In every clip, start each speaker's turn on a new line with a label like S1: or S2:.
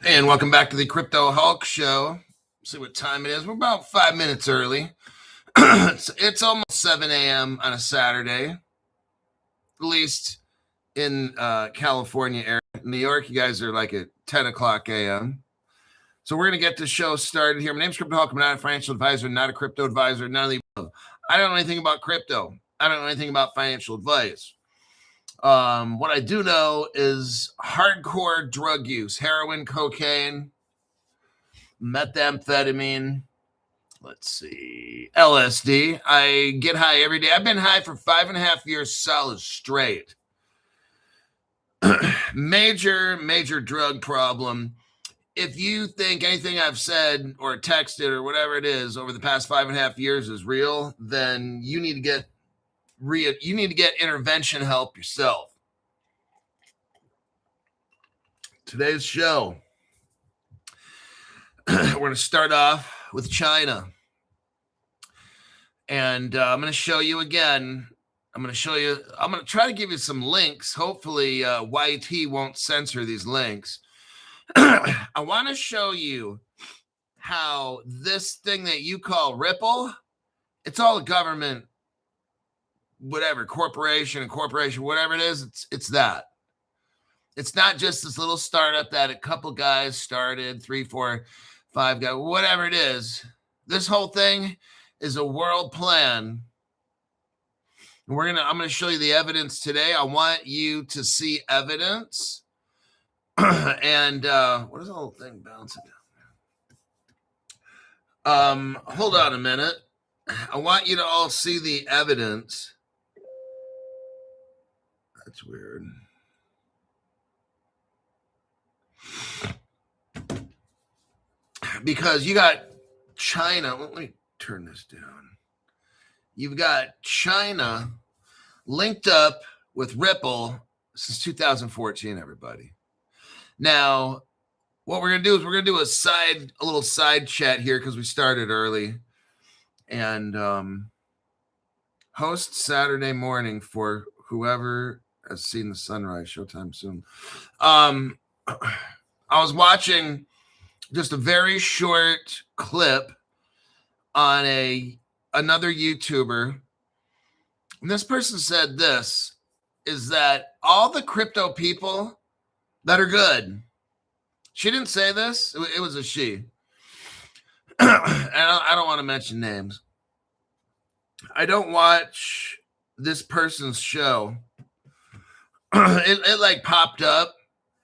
S1: And welcome back to the Crypto Hulk Show. See what time it is. We're about 5 minutes early. it's almost 7 a.m. on a Saturday, at least in California area. New York, you guys are like at 10 o'clock a.m. So we're going to get the show started here. My name's Crypto Hulk. I'm not a financial advisor, not a crypto advisor, none of the above. I don't know anything about crypto. I don't know anything about financial advice. What I do know is hardcore drug use, heroin, cocaine, methamphetamine, let's see, LSD. I get high every day. I've been high for 5.5 years solid straight. Major drug problem. If you think anything I've said or texted or whatever it is over the past 5.5 years is real, then you need to get intervention help yourself. Today's show, we're going to start off with China. And I'm going to show you again. I'm going to try to give you some links. Hopefully, YT won't censor these links. I want to show you how this thing that you call Ripple, it's all a government, whatever, corporation, whatever it is, it's that. It's not just this little startup that a couple guys started, 3, 4, 5 guys, whatever it is. This whole thing is a world plan. And I'm going to show you the evidence today. I want you to see evidence. And what is the whole thing bouncing down? Hold on a minute. I want you to all see the evidence. That's weird. Because you got China. Let me turn this down. You've got China linked up with Ripple since 2014, everybody. Now, what we're going to do is we're going to do a little side chat here because we started early. And host Saturday morning for whoever has seen the sunrise, showtime soon. I was watching just a very short clip on another YouTuber. And this person said this, is that all the crypto people that are good. She didn't say this. It was a she. And I don't want to mention names. I don't watch this person's show. It like popped up,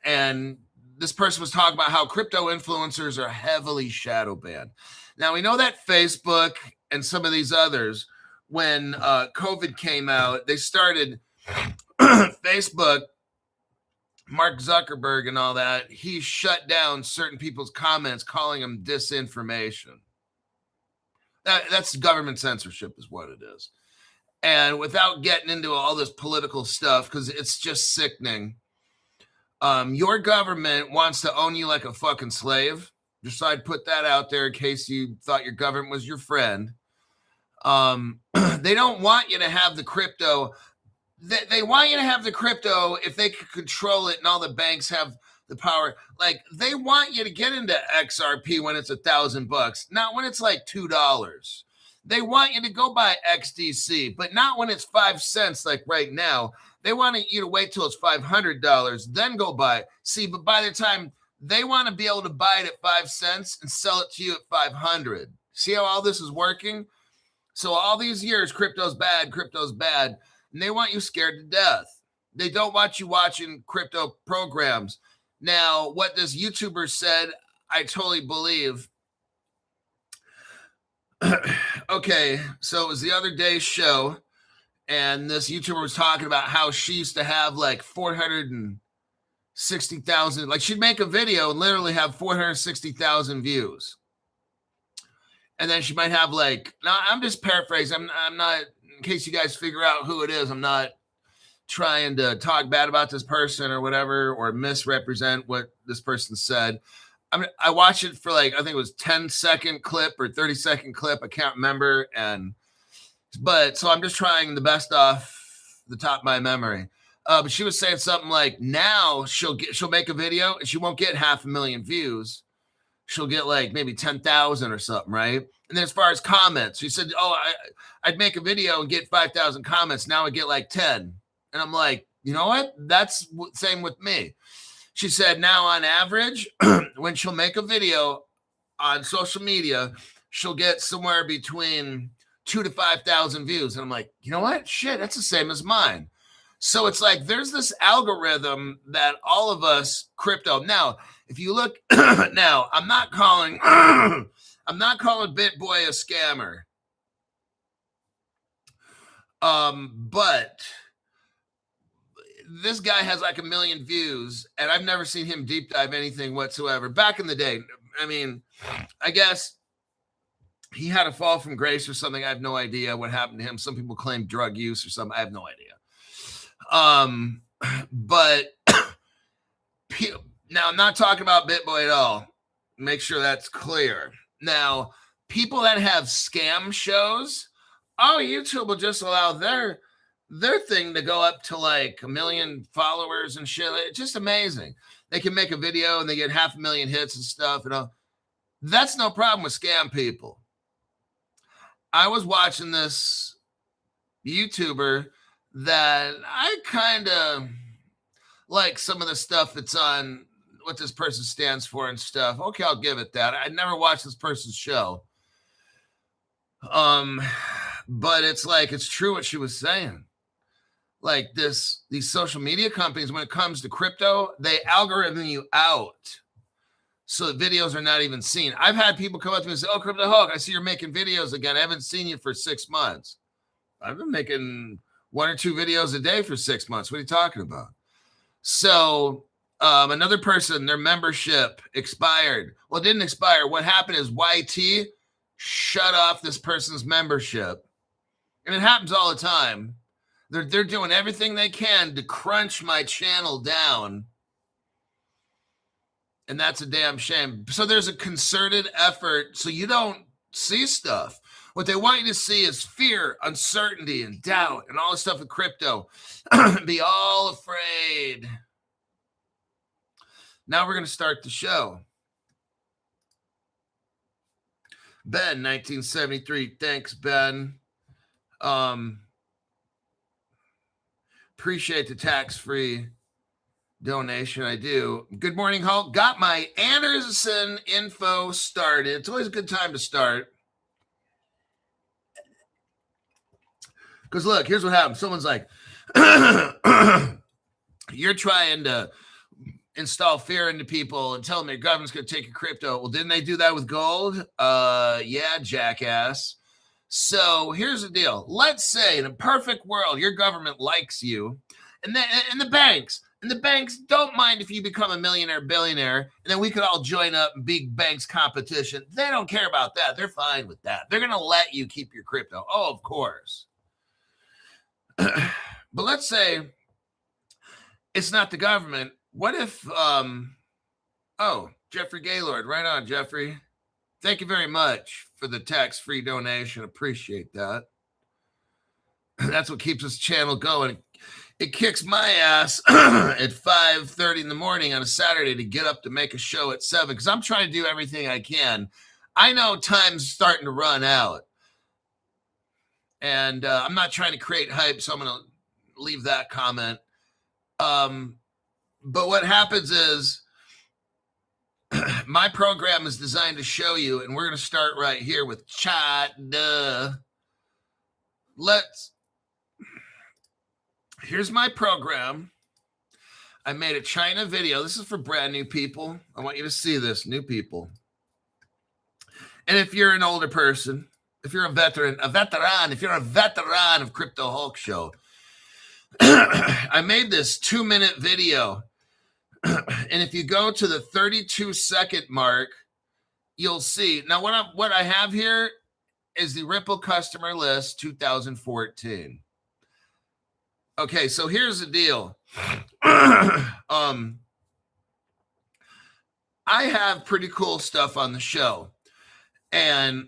S1: and this person was talking about how crypto influencers are heavily shadow banned. Now, we know that Facebook and some of these others, when COVID came out, they started Facebook, Mark Zuckerberg and all that, he shut down certain people's comments, calling them disinformation. That's government censorship is what it is. And without getting into all this political stuff, because it's just sickening, your government wants to own you like a fucking slave. Just so I'd put that out there in case you thought your government was your friend. They don't want you to have the crypto. They want you to have the crypto if they can control it and all the banks have the power. Like, they want you to get into XRP when it's $1,000, not when it's like $2. They want you to go buy XDC, but not when it's 5 cents like right now. They want you to wait till it's $500, then go buy it. See, but by the time they want to be able to buy it at 5 cents and sell it to you at 500. See how all this is working? So all these years, crypto's bad. And they want you scared to death. They don't want you watching crypto programs. Now, what this YouTuber said, I totally believe. Okay, so it was the other day's show, and this YouTuber was talking about how she used to have like 460,000. Like, she'd make a video and literally have 460,000 views. And then she might have like, now I'm just paraphrasing. I'm not, in case you guys figure out who it is, I'm not trying to talk bad about this person or whatever, or misrepresent what this person said. I watched it for like, I think it was 10-second clip or 30-second clip. I can't remember. But so I'm just trying the best off the top of my memory. But she was saying something like, now she'll make a video and she won't get 500,000 views. She'll get like maybe 10,000 or something, right? And then as far as comments, she said, oh, I'd make a video and get 5,000 comments. Now I get like 10. And I'm like, you know what? That's same with me. She said now on average, when she'll make a video on social media, she'll get somewhere between 2,000 to 5,000 views. And I'm like, you know what? Shit, that's the same as mine. So it's like there's this algorithm that all of us crypto. Now, if you look now, I'm not calling BitBoy a scammer. But this guy has like 1 million views, and I've never seen him deep dive anything whatsoever. Back in the day, I mean, I guess he had a fall from grace or something. I have no idea what happened to him. Some people claim drug use or something. I have no idea. But now I'm not talking about BitBoy at all. Make sure that's clear. Now, people that have scam shows, YouTube will just allow their thing to go up to like 1 million followers and shit. It's just amazing. They can make a video and they get 500,000 hits and stuff. And all. That's no problem with scam people. I was watching this YouTuber that I kind of like some of the stuff that's on what this person stands for and stuff. Okay, I'll give it that. I never watched this person's show. But it's like, it's true what she was saying. Like these social media companies, when it comes to crypto, they algorithm you out. So the videos are not even seen. I've had people come up to me and say, oh, Crypto Hulk, I see you're making videos again. I haven't seen you for 6 months. I've been making 1 or 2 videos a day for 6 months. What are you talking about? So another person, their membership expired. Well, it didn't expire. What happened is YT shut off this person's membership. And it happens all the time. They're doing everything they can to crunch my channel down. And that's a damn shame. So there's a concerted effort so you don't see stuff. What they want you to see is fear, uncertainty, and doubt, and all this stuff with crypto. Be all afraid. Now we're going to start the show. Ben, 1973. Thanks, Ben. Appreciate the tax-free donation. I do. Good morning, Hulk. Got my Anderson info started. It's always a good time to start. Because look, here's what happens. Someone's like, you're trying to install fear into people and tell them your government's going to take your crypto. Well, didn't they do that with gold? Yeah, jackass. So here's the deal. Let's say in a perfect world, your government likes you, and the banks don't mind if you become a millionaire, billionaire, and then we could all join up in big banks competition. They don't care about that. They're fine with that. They're going to let you keep your crypto. Oh, of course. But let's say it's not the government. What if, Jeffrey Gaylord, right on, Jeffrey. Thank you very much for the tax-free donation. Appreciate that. That's what keeps this channel going. It kicks my ass at 5:30 in the morning on a Saturday to get up to make a show at 7 because I'm trying to do everything I can. I know time's starting to run out. And I'm not trying to create hype, so I'm going to leave that comment. But what happens is my program is designed to show you, and we're going to start right here with chat. Here's my program. I made a China video. This is for brand new people. I want you to see this, new people. And if you're an older person, if you're a veteran of Crypto Hulk Show, I made this 2-minute video. And if you go to the 32-second mark, you'll see. Now, what I have here is the Ripple customer list 2014. Okay, so here's the deal. I have pretty cool stuff on the show. And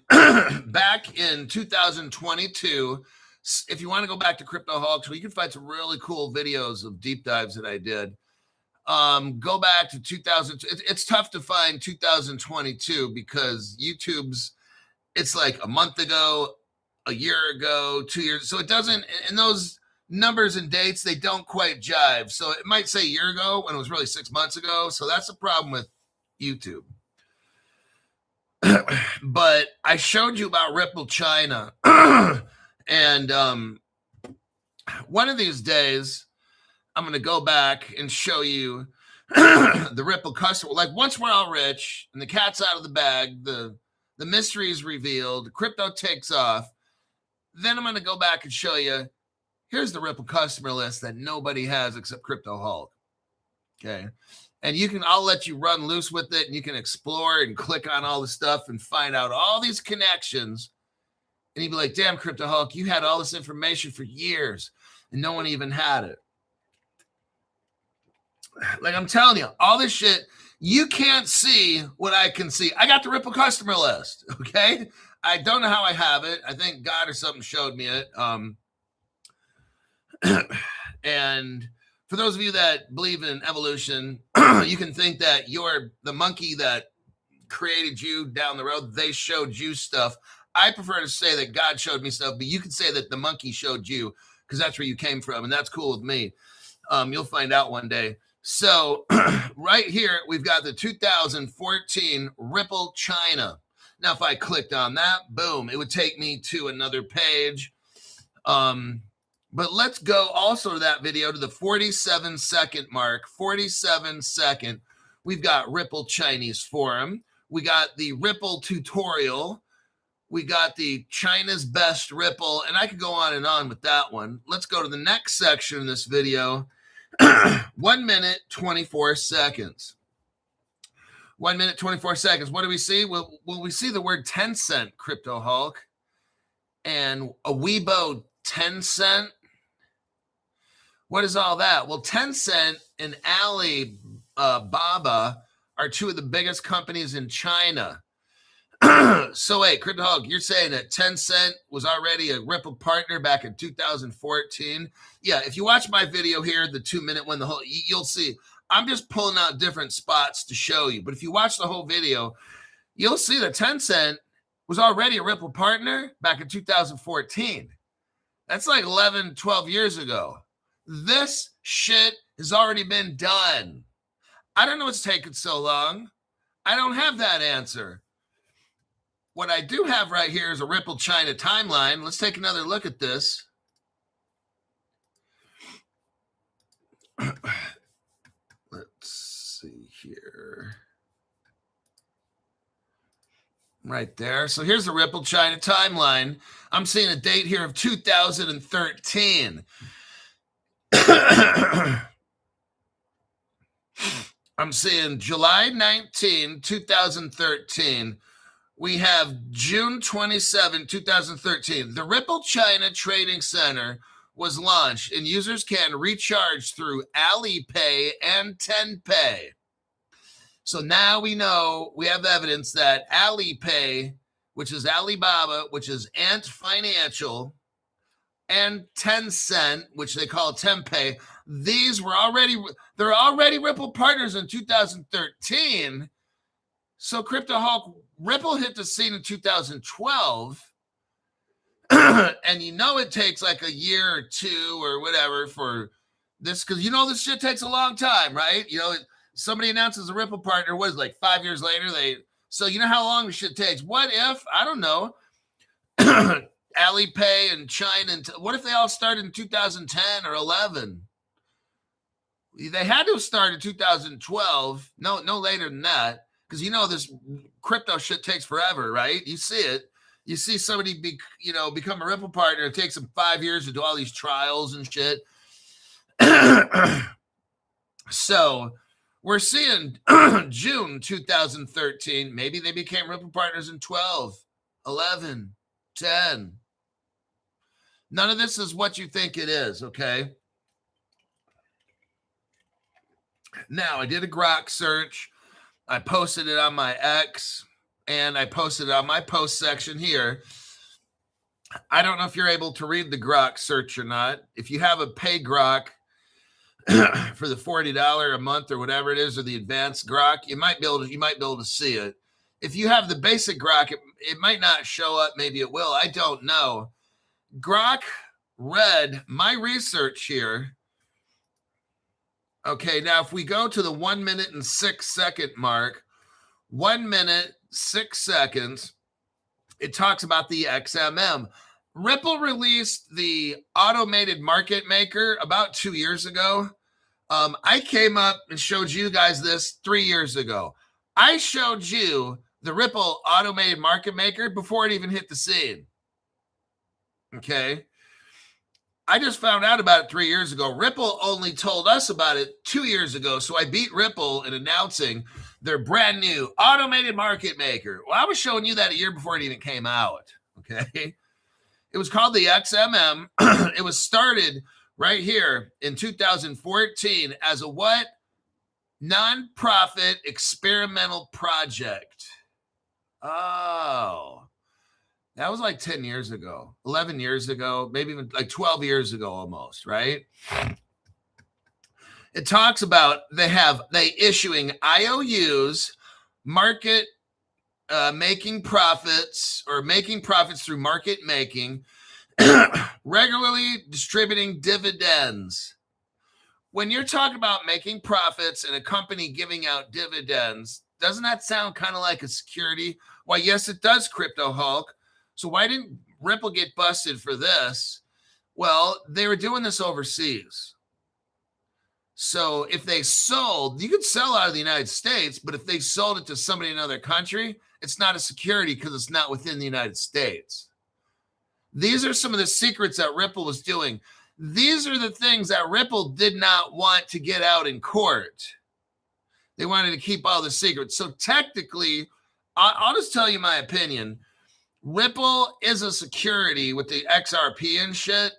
S1: back in 2022, if you want to go back to Crypto Hawk, you can find some really cool videos of deep dives that I did. Go back to 2000. It's tough to find 2022 because YouTube's, it's like a month ago, a year ago, 2 years. So it doesn't, and those numbers and dates, they don't quite jive. So it might say a year ago when it was really 6 months ago. So that's the problem with YouTube. But I showed you about Ripple China. And one of these days, I'm going to go back and show you the Ripple customer. Like once we're all rich and the cat's out of the bag, the mystery is revealed, crypto takes off, then I'm going to go back and show you, here's the Ripple customer list that nobody has except Crypto Hulk. Okay. And I'll let you run loose with it and you can explore and click on all the stuff and find out all these connections. And you'd be like, damn, Crypto Hulk, you had all this information for years and no one even had it. Like I'm telling you, all this shit, you can't see what I can see. I got the Ripple customer list, okay? I don't know how I have it. I think God or something showed me it. And for those of you that believe in evolution, you can think that you're the monkey that created you down the road. They showed you stuff. I prefer to say that God showed me stuff, but you can say that the monkey showed you because that's where you came from, and that's cool with me. You'll find out one day. So right here, we've got the 2014 Ripple China. Now, if I clicked on that, boom, it would take me to another page. But let's go also to that video to the 47-second mark, 47-second. We've got Ripple Chinese Forum. We got the Ripple tutorial. We got the China's best Ripple, and I could go on and on with that one. Let's go to the next section in this video. 1 minute, 24 seconds. 1 minute, 24 seconds. What do we see? Well, we see the word 10 cent Crypto Hulk and a Weibo 10 cent. What is all that? Well, 10 cent and Alibaba are two of the biggest companies in China. So wait, Crypto Hulk, you're saying that 10 cent was already a Ripple partner back in 2014? Yeah, if you watch my video here, the 2 minute one, you'll see. I'm just pulling out different spots to show you. But if you watch the whole video, you'll see that 10 cent was already a Ripple partner back in 2014. That's like 11, 12 years ago. This shit has already been done. I don't know what's taking so long. I don't have that answer. What I do have right here is a Ripple China timeline. Let's take another look at this. Let's see here. Right there. So here's the Ripple China timeline. I'm seeing a date here of 2013. I'm seeing July 19, 2013. We have June 27, 2013. The Ripple China Trading Center was launched, and users can recharge through Alipay and TenPay. So now we know, we have evidence that Alipay, which is Alibaba, which is Ant Financial, and Tencent, which they call TenPay, they're already Ripple partners in 2013. So Crypto Hulk, Ripple hit the scene in 2012. And you know it takes like a year or two or whatever for this, because you know this shit takes a long time, right? You know, somebody announces a Ripple partner, what is it, like 5 years later? So you know how long this shit takes. What if, I don't know, Alipay and China, what if they all started in 2010 or 11? They had to have started in 2012, no later than that. Because you know this crypto shit takes forever, right? You see it. You see somebody become a Ripple partner. It takes them 5 years to do all these trials and shit. So we're seeing June 2013. Maybe they became Ripple partners in 12, 11, 10. None of this is what you think it is, okay? Now, I did a Grok search. I posted it on my X, and I posted it on my post section here. I don't know if you're able to read the Grok search or not. If you have a pay Grok for the $40 a month or whatever it is, or the advanced Grok, you might be able to see it. If you have the basic Grok, it might not show up. Maybe it will. I don't know. Grok read my research here. Okay, now if we go to the 1 minute and 6 second mark, 1 minute, 6 seconds, it talks about the XMM. Ripple released the automated market maker about 2 years ago. I came up and showed you guys this 3 years ago. I showed you the Ripple automated market maker before it even hit the scene. Okay. I just found out about it 3 years ago. Ripple only told us about it 2 years ago. So I beat Ripple in announcing their brand new automated market maker. Well, I was showing you that a year before it even came out. Okay. It was called the XMM. It was started right here in 2014 as a what? Nonprofit experimental project. Oh, that was like 10 years ago, 11 years ago, maybe even like 12 years ago almost, right? It talks about they issuing IOUs, market making profits, or making profits through market making, regularly distributing dividends. When you're talking about making profits and a company giving out dividends, doesn't that sound kind of like a security? Why, yes, it does, Crypto Hulk. So why didn't Ripple get busted for this? Well, they were doing this overseas. So if they sold, you could sell out of the United States, but if they sold it to somebody in another country, it's not a security because it's not within the United States. These are some of the secrets that Ripple was doing. These are the things that Ripple did not want to get out in court. They wanted to keep all the secrets. So technically, I'll just tell you my opinion. Ripple is a security with the XRP and shit.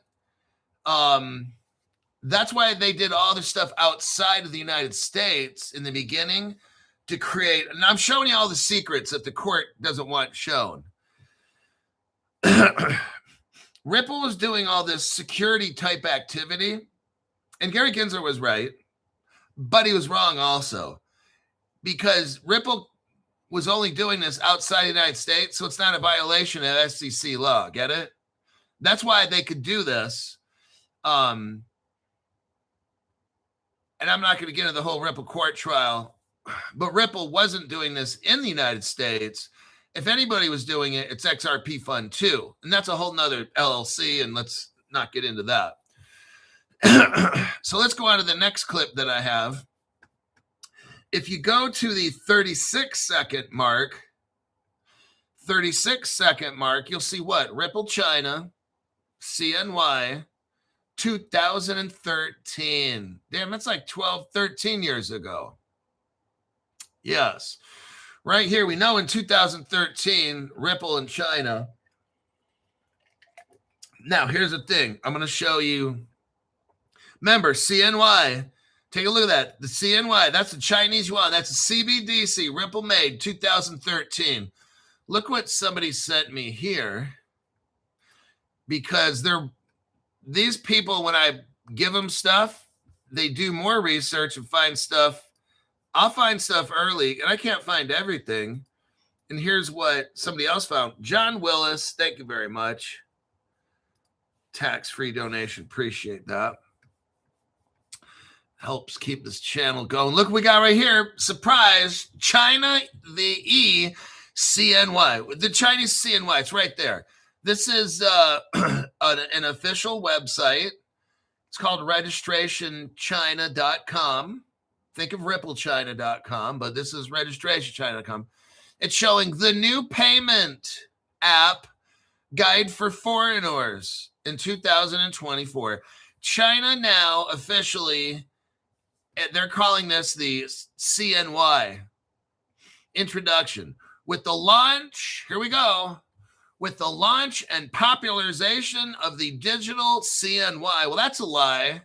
S1: That's why they did all this stuff outside of the United States in the beginning to create, and I'm showing you all the secrets that the court doesn't want shown. Ripple was doing all this security type activity, and Gary Gensler was right, but he was wrong also, because Ripple was only doing this outside the United States, so it's not a violation of SEC law. Get it? That's why they could do this. And I'm not going to get into the whole Ripple court trial, but Ripple wasn't doing this in the United States. If anybody was doing it, it's XRP Fund 2. And that's a whole nother LLC, and let's not get into that. So let's go on to the next clip that I have. If you go to the 36-second mark, you'll see what? Ripple China, CNY, 2013. Damn, that's like 12, 13 years ago. Yes. Right here, we know in 2013, Ripple in China. Now, here's the thing. I'm going to show you. Remember, CNY. Take a look at that. The CNY, that's the Chinese yuan. That's a CBDC, Ripple made, 2013. Look what somebody sent me here. Because these people, when I give them stuff, they do more research and find stuff. I'll find stuff early, and I can't find everything. And here's what somebody else found. John Willis, thank you very much. Tax-free donation, appreciate that. Helps keep this channel going. Look what we got right here. Surprise, China, the CNY. The Chinese CNY, it's right there. This is an official website. It's called registrationchina.com. Think of ripplechina.com, but this is registrationchina.com. It's showing the new payment app guide for foreigners in 2024. China now officially, they're calling this the CNY introduction. With the launch, here we go. With the launch and popularization of the digital CNY. Well, that's a lie.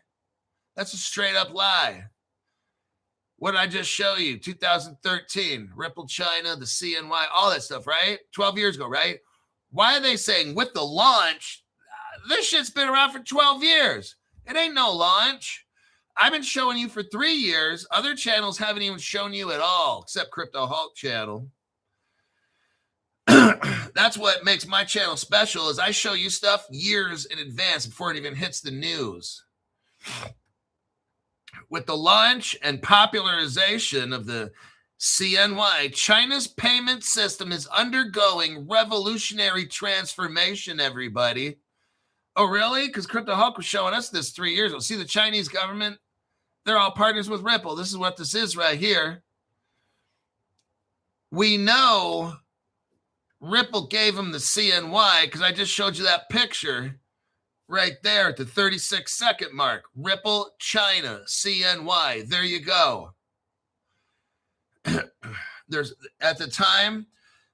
S1: That's a straight up lie. What did I just show you? 2013, Ripple China, the CNY, all that stuff, right? 12 years ago, right? Why are they saying with the launch? This shit's been around for 12 years. It ain't no launch. I've been showing you for 3 years. Other channels haven't even shown you at all, except Crypto Hulk channel. That's what makes my channel special, is I show you stuff years in advance before it even hits the news. With the launch and popularization of the CNY, China's payment system is undergoing revolutionary transformation, everybody. Oh, really? Because Crypto Hulk was showing us this 3 years ago. See, the Chinese government, they're all partners with Ripple. This is what this is right here. We know Ripple gave them the CNY because I just showed you that picture right there at the 36-second mark. Ripple, China, CNY. There you go. At the time,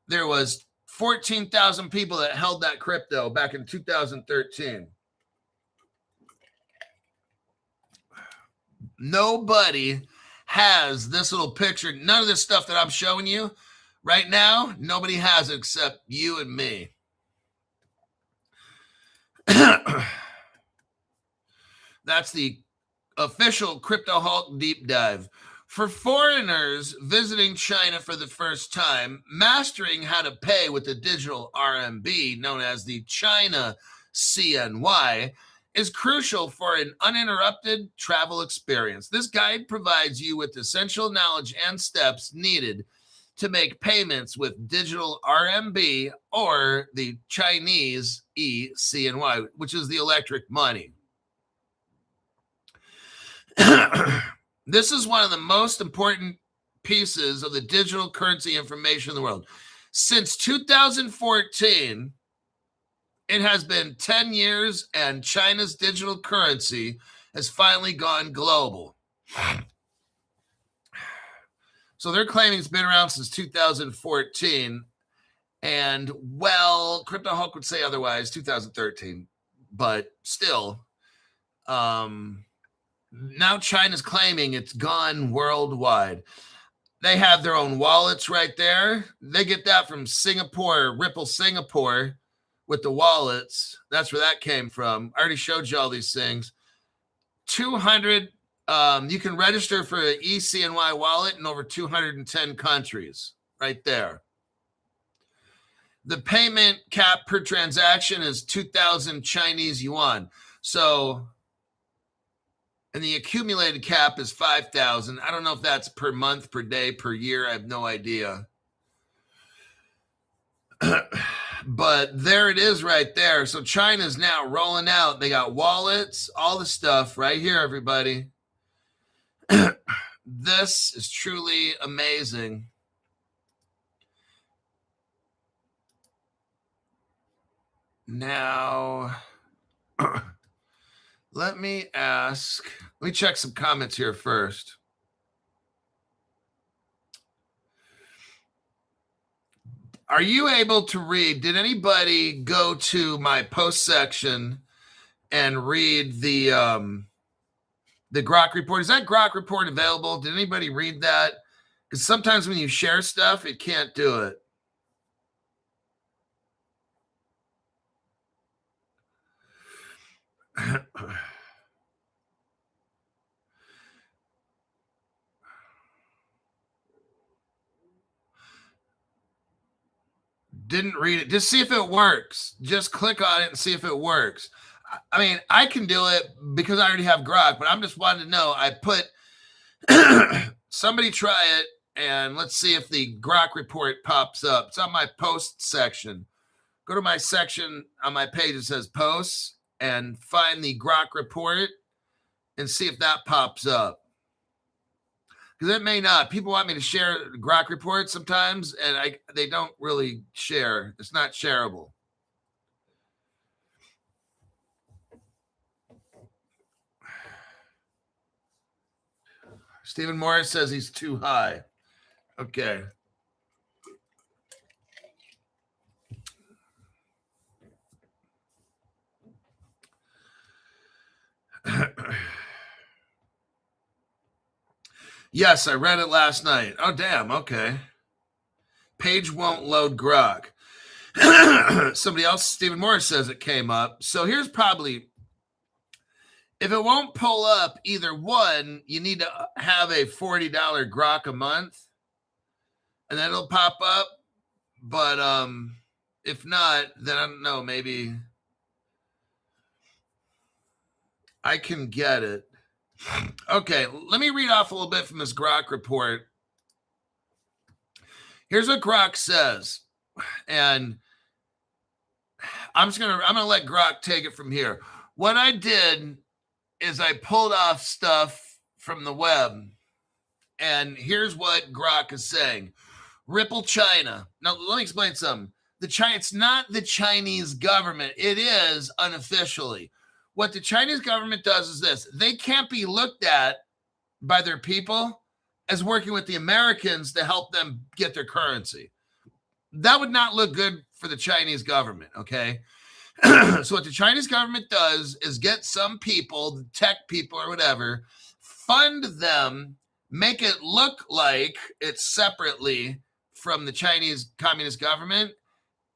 S1: there was 14,000 people that held that crypto back in 2013. Nobody has this little picture. None of this stuff that I'm showing you right now, nobody has it except you and me. That's the official Crypto Hulk deep dive. For foreigners visiting China for the first time, mastering how to pay with the digital RMB, known as the China CNY, is crucial for an uninterrupted travel experience. This guide provides you with essential knowledge and steps needed to make payments with digital RMB or the Chinese eCNY, which is the electric money. This is one of the most important pieces of the digital currency information in the world. Since 2014, it has been 10 years, and China's digital currency has finally gone global. So they're claiming it's been around since 2014. And, well, Crypto Hulk would say otherwise, 2013. But still, now China's claiming it's gone worldwide. They have their own wallets right there. They get that from Singapore, Ripple Singapore, with the wallets. That's where that came from. I already showed you all these things. 200, you can register for an eCNY wallet in over 210 countries right there. The payment cap per transaction is 2,000 Chinese yuan. So, and the accumulated cap is 5,000. I don't know if that's per month, per day, per year. I have no idea. But there it is right there. So China's now rolling out. They got wallets, all the stuff right here, everybody. This is truly amazing. Now, let me check some comments here first. Are you able to read? Did anybody go to my post section and read the Grok report? Is that Grok report available? Did anybody read that? Because sometimes when you share stuff, it can't do it. Didn't read it. Just see if it works. Just click on it and see if it works. I mean, I can do it because I already have Grok, but I'm just wanting to know. I put somebody try it, and let's see if the Grok report pops up. It's on my post section. Go to my section on my page that says posts and find the Grok report and see if that pops up. Because it may not. People want me to share Grok reports sometimes, and they don't really share. It's not shareable. Stephen Morris says he's too high. Okay. Yes, I read it last night. Oh, damn. Okay. Page won't load Grok. Somebody else, Stephen Morris, says it came up. So here's probably, if it won't pull up, either one, you need to have a $40 Grok a month, and then it'll pop up. But if not, then I don't know, maybe I can get it. Okay, let me read off a little bit from this Grok report. Here's what Grok says, and I'm gonna let Grok take it from here. What I did is I pulled off stuff from the web, and here's what Grok is saying. Ripple China. Now, let me explain something. It's not the Chinese government. It is unofficially. What the Chinese government does is this. They can't be looked at by their people as working with the Americans to help them get their currency. That would not look good for the Chinese government, okay? So what the Chinese government does is get some people, the tech people or whatever, fund them, make it look like it's separately from the Chinese Communist government,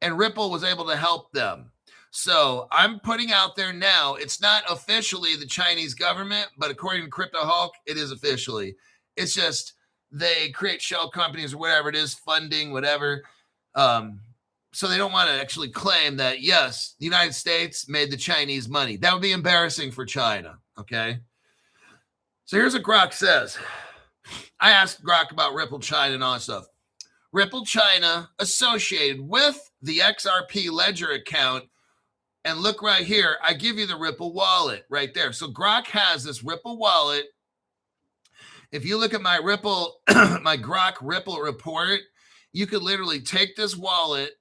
S1: and Ripple was able to help them. So I'm putting out there now, it's not officially the Chinese government, but according to Crypto Hulk, it is officially. It's just they create shell companies or whatever it is, funding, whatever. So they don't want to actually claim that, yes, the United States made the Chinese money. That would be embarrassing for China, okay? So here's what Grok says. I asked Grok about Ripple China and all that stuff. Ripple China associated with the XRP Ledger account. And look right here, I give you the Ripple wallet right there. So Grok has this Ripple wallet. If you look at my Ripple, my Grok Ripple report, you could literally take this wallet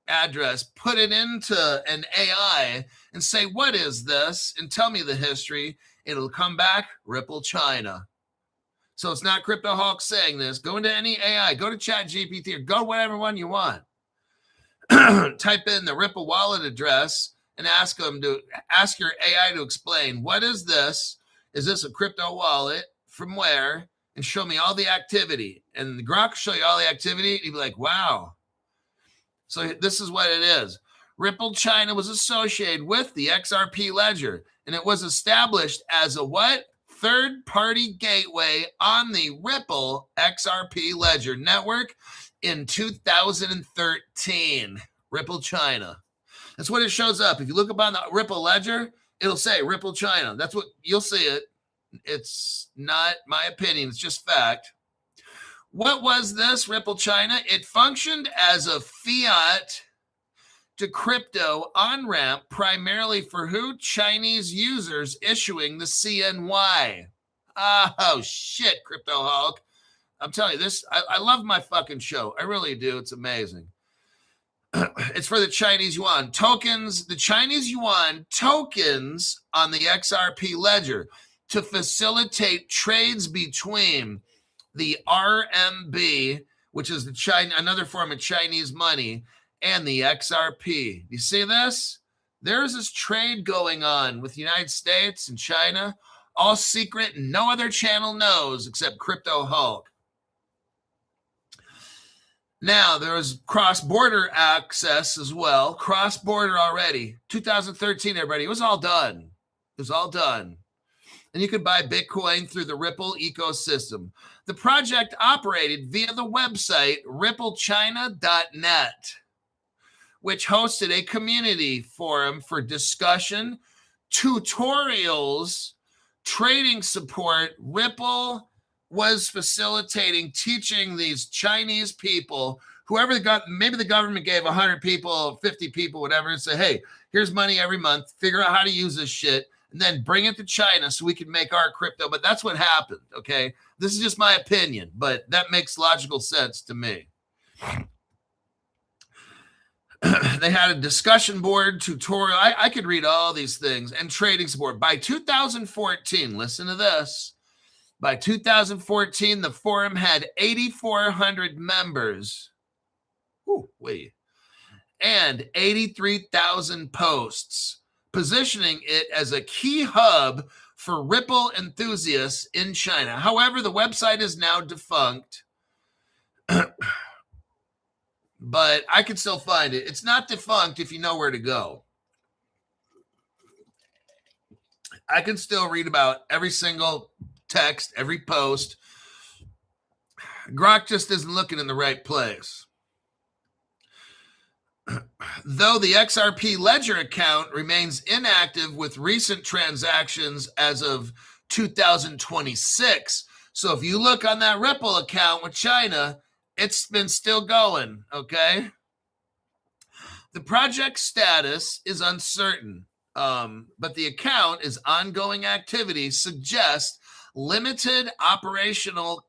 S1: address, put it into an AI and say, what is this? And tell me the history. It'll come back Ripple China. So it's not Crypto Hulk saying this. Go into any AI, go to ChatGPT or go whatever one you want. Type in the Ripple wallet address and ask your AI to explain, what is this? Is this a crypto wallet? From where? And show me all the activity. And the Grok will show you all the activity. And you'd be like, wow. So this is what it is. Ripple China was associated with the XRP Ledger, and it was established as a what? Third-party gateway on the Ripple XRP Ledger network in 2013. Ripple China. That's what it shows up. If you look up on the Ripple Ledger, it'll say Ripple China. That's what you'll see it. It's not my opinion. It's just fact. What was this Ripple China? It functioned as a fiat to crypto on-ramp primarily for who? Chinese users issuing the CNY. Oh, shit, Crypto Hulk. I'm telling you, this, I love my fucking show. I really do. It's amazing. It's for the Chinese yuan tokens, the Chinese yuan tokens on the XRP ledger to facilitate trades between the RMB, which is another form of Chinese money, and the XRP. You see this? There's this trade going on with the United States and China, all secret, and no other channel knows except Crypto Hulk. Now, there was cross-border access as well. Cross-border already. 2013, everybody. It was all done. It was all done. And you could buy Bitcoin through the Ripple ecosystem. The project operated via the website ripplechina.net, which hosted a community forum for discussion, tutorials, trading support. Ripple was facilitating, teaching these Chinese people, whoever maybe the government gave 100 people, 50 people, whatever, and say, hey, here's money every month. Figure out how to use this shit, and then bring it to China so we can make our crypto. But that's what happened, okay? This is just my opinion, but that makes logical sense to me. They had a discussion board, tutorial. I could read all these things, and trading support. By 2014, listen to this. By 2014, the forum had 8,400 members. And 83,000 posts, positioning it as a key hub for Ripple enthusiasts in China. However, the website is now defunct. but I can still find it. It's not defunct if you know where to go. I can still read about every single text, every post. Grok just isn't looking in the right place. Though the XRP Ledger account remains inactive with recent transactions as of 2026. So if you look on that Ripple account with China, it's been still going, okay? The project status is uncertain, but the account is ongoing activity suggests limited operational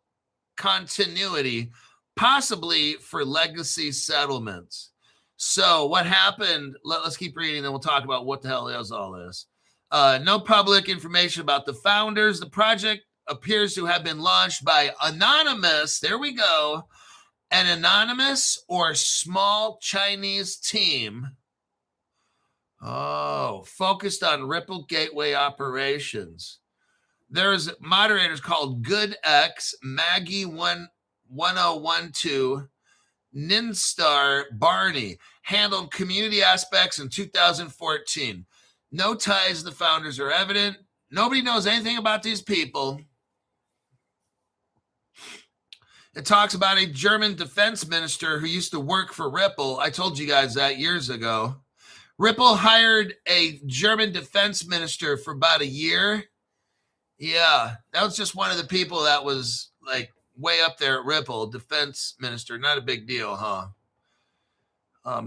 S1: continuity, possibly for legacy settlements. So what happened, let's keep reading, then we'll talk about what the hell is all this. No public information about the founders. The project appears to have been launched by anonymous, there we go, an anonymous or small Chinese team. Oh, focused on Ripple Gateway operations. There's moderators called GoodX, Maggie 1012, Ninstar Barney, handled community aspects in 2014. No ties to the founders are evident. Nobody knows anything about these people. It talks about a German defense minister who used to work for Ripple. I told you guys that years ago. Ripple hired a German defense minister for about a year. Yeah, that was just one of the people that was like way up there at Ripple, defense minister. Not a big deal, huh?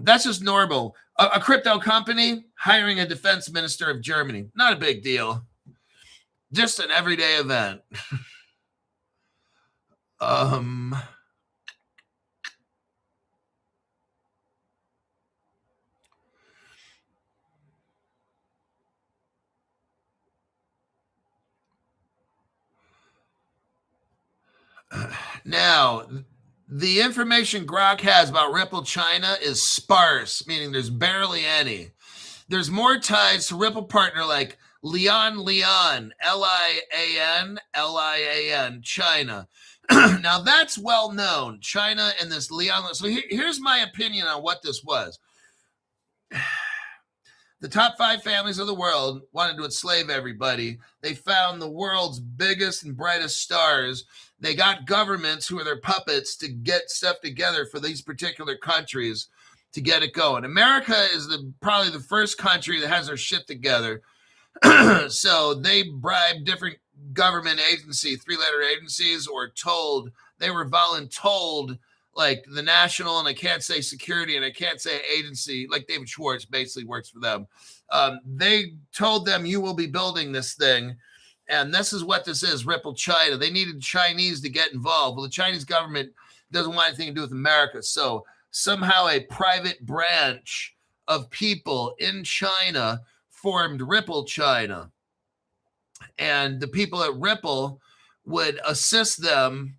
S1: That's just normal. A crypto company hiring a defense minister of Germany. Not a big deal. Just an everyday event. Now, the information Grok has about Ripple China is sparse, meaning there's barely any. There's more ties to Ripple partner like Lian, Lian, China. Now, that's well known, China and this Lian. So here's my opinion on what this was. The top 5 families of the world wanted to enslave everybody. They found the world's biggest and brightest stars. They got governments who are their puppets to get stuff together for these particular countries to get it going. America is probably the first country that has their shit together. So they bribed different government agency, 3-letter agencies, or they were voluntold, like the national, and I can't say security, and I can't say agency, like David Schwartz basically works for them. They told them, you will be building this thing. And this is what this is, Ripple China. They needed Chinese to get involved. Well, the Chinese government doesn't want anything to do with America. So somehow a private branch of people in China formed Ripple China. And the people at Ripple would assist them.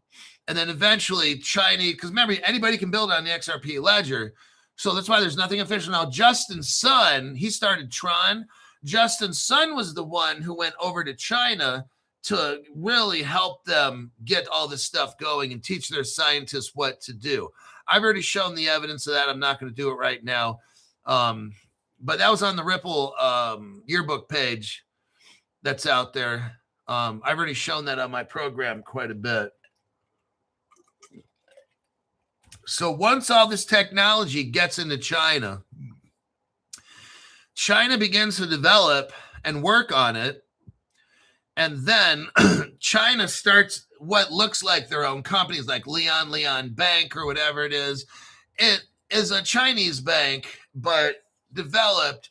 S1: And then eventually Chinese, because remember, anybody can build on the XRP ledger. So that's why there's nothing official. Now, Justin's son, he started Tron. Justin's son was the one who went over to China to really help them get all this stuff going and teach their scientists what to do. I've already shown the evidence of that. I'm not going to do it right now. But that was on the Ripple yearbook page that's out there. I've already shown that on my program quite a bit. So once all this technology gets into China, China begins to develop and work on it. And then China starts what looks like their own companies like Lian Bank or whatever it is. It is a Chinese bank, but developed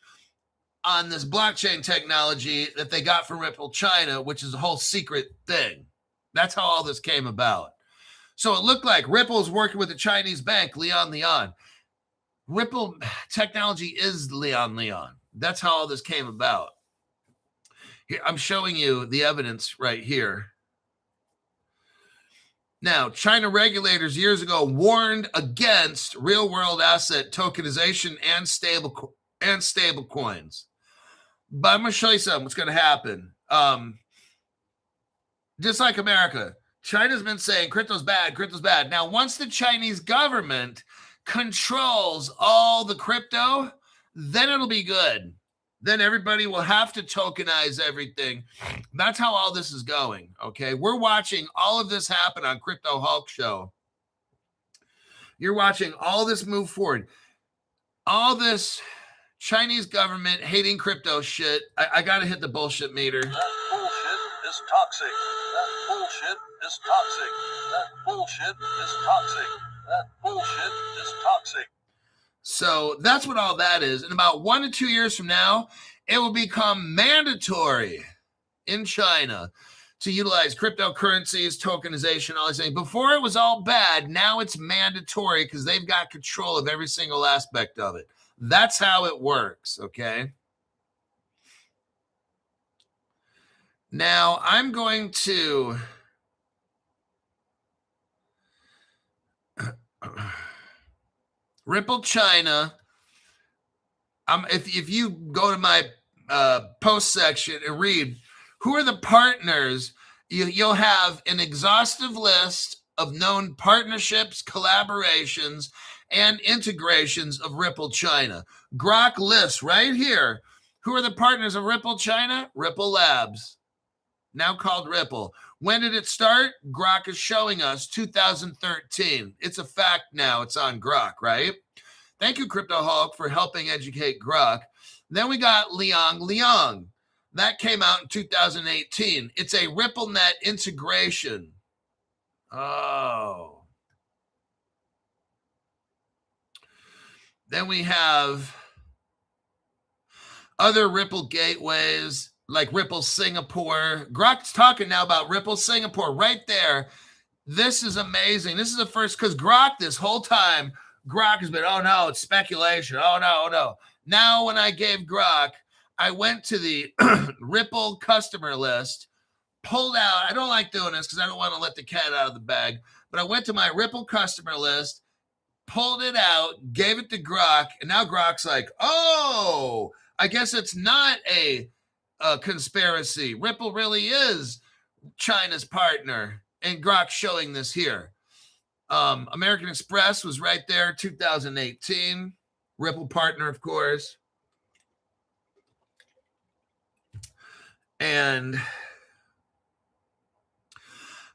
S1: on this blockchain technology that they got from Ripple China, which is a whole secret thing. That's how all this came about. So it looked like Ripple's working with a Chinese bank, Lian. Ripple technology is Lian. That's how all this came about. Here, I'm showing you the evidence right here. Now, China regulators years ago warned against real-world asset tokenization and stable coins. But I'm going to show you something. What's going to happen? Just like America, China's been saying crypto's bad. Now, once the Chinese government controls all the crypto, then it'll be good. Then everybody will have to tokenize everything. That's how all this is going, okay? We're watching all of this happen on Crypto Hulk Show. You're watching all this move forward. All this Chinese government hating crypto shit. I got to hit the bullshit meter.
S2: That bullshit is toxic. That bullshit is toxic. That bullshit is toxic. That bullshit is toxic.
S1: So that's what all that is. In about 1 to 2 years from now, it will become mandatory in China to utilize cryptocurrencies, tokenization, all these things. Before it was all bad. Now it's mandatory because they've got control of every single aspect of it. That's how it works, okay? Now I'm going to Ripple China. If you go to my post section and read who are the partners, you'll have an exhaustive list of known partnerships, collaborations, and integrations of Ripple China. Grok lists right here. Who are the partners of Ripple China? Ripple Labs, now called Ripple. When did it start? Grok is showing us 2013. It's a fact now. It's on Grok, right? Thank you, Crypto Hulk, for helping educate Grok. Then we got Liang. That came out in 2018. It's a RippleNet integration. Oh. Then we have other Ripple gateways like Ripple Singapore. Grok's talking now about Ripple Singapore right there. This is amazing. This is the first, because Grok this whole time, Grok has been, oh no, it's speculation. Oh no. Now when I gave Grok, I went to the Ripple customer list, pulled out, I don't like doing this because I don't want to let the cat out of the bag, but I went to my Ripple customer list, pulled it out, gave it to Grok, and now Grok's like, oh, I guess it's not a conspiracy. Ripple really is China's partner, and Grok's showing this here. American Express was right there, 2018. Ripple partner, of course. And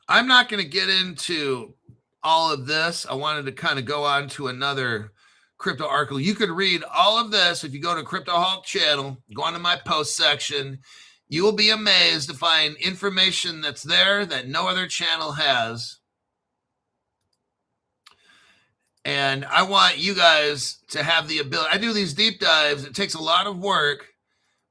S1: I'm not going to get into all of this. I wanted to kind of go on to another crypto article. You could read all of this if you go to Crypto Hulk channel, go onto my post section. You will be amazed to find information that's there that no other channel has. And I want you guys to have the ability. I do these deep dives. It takes a lot of work,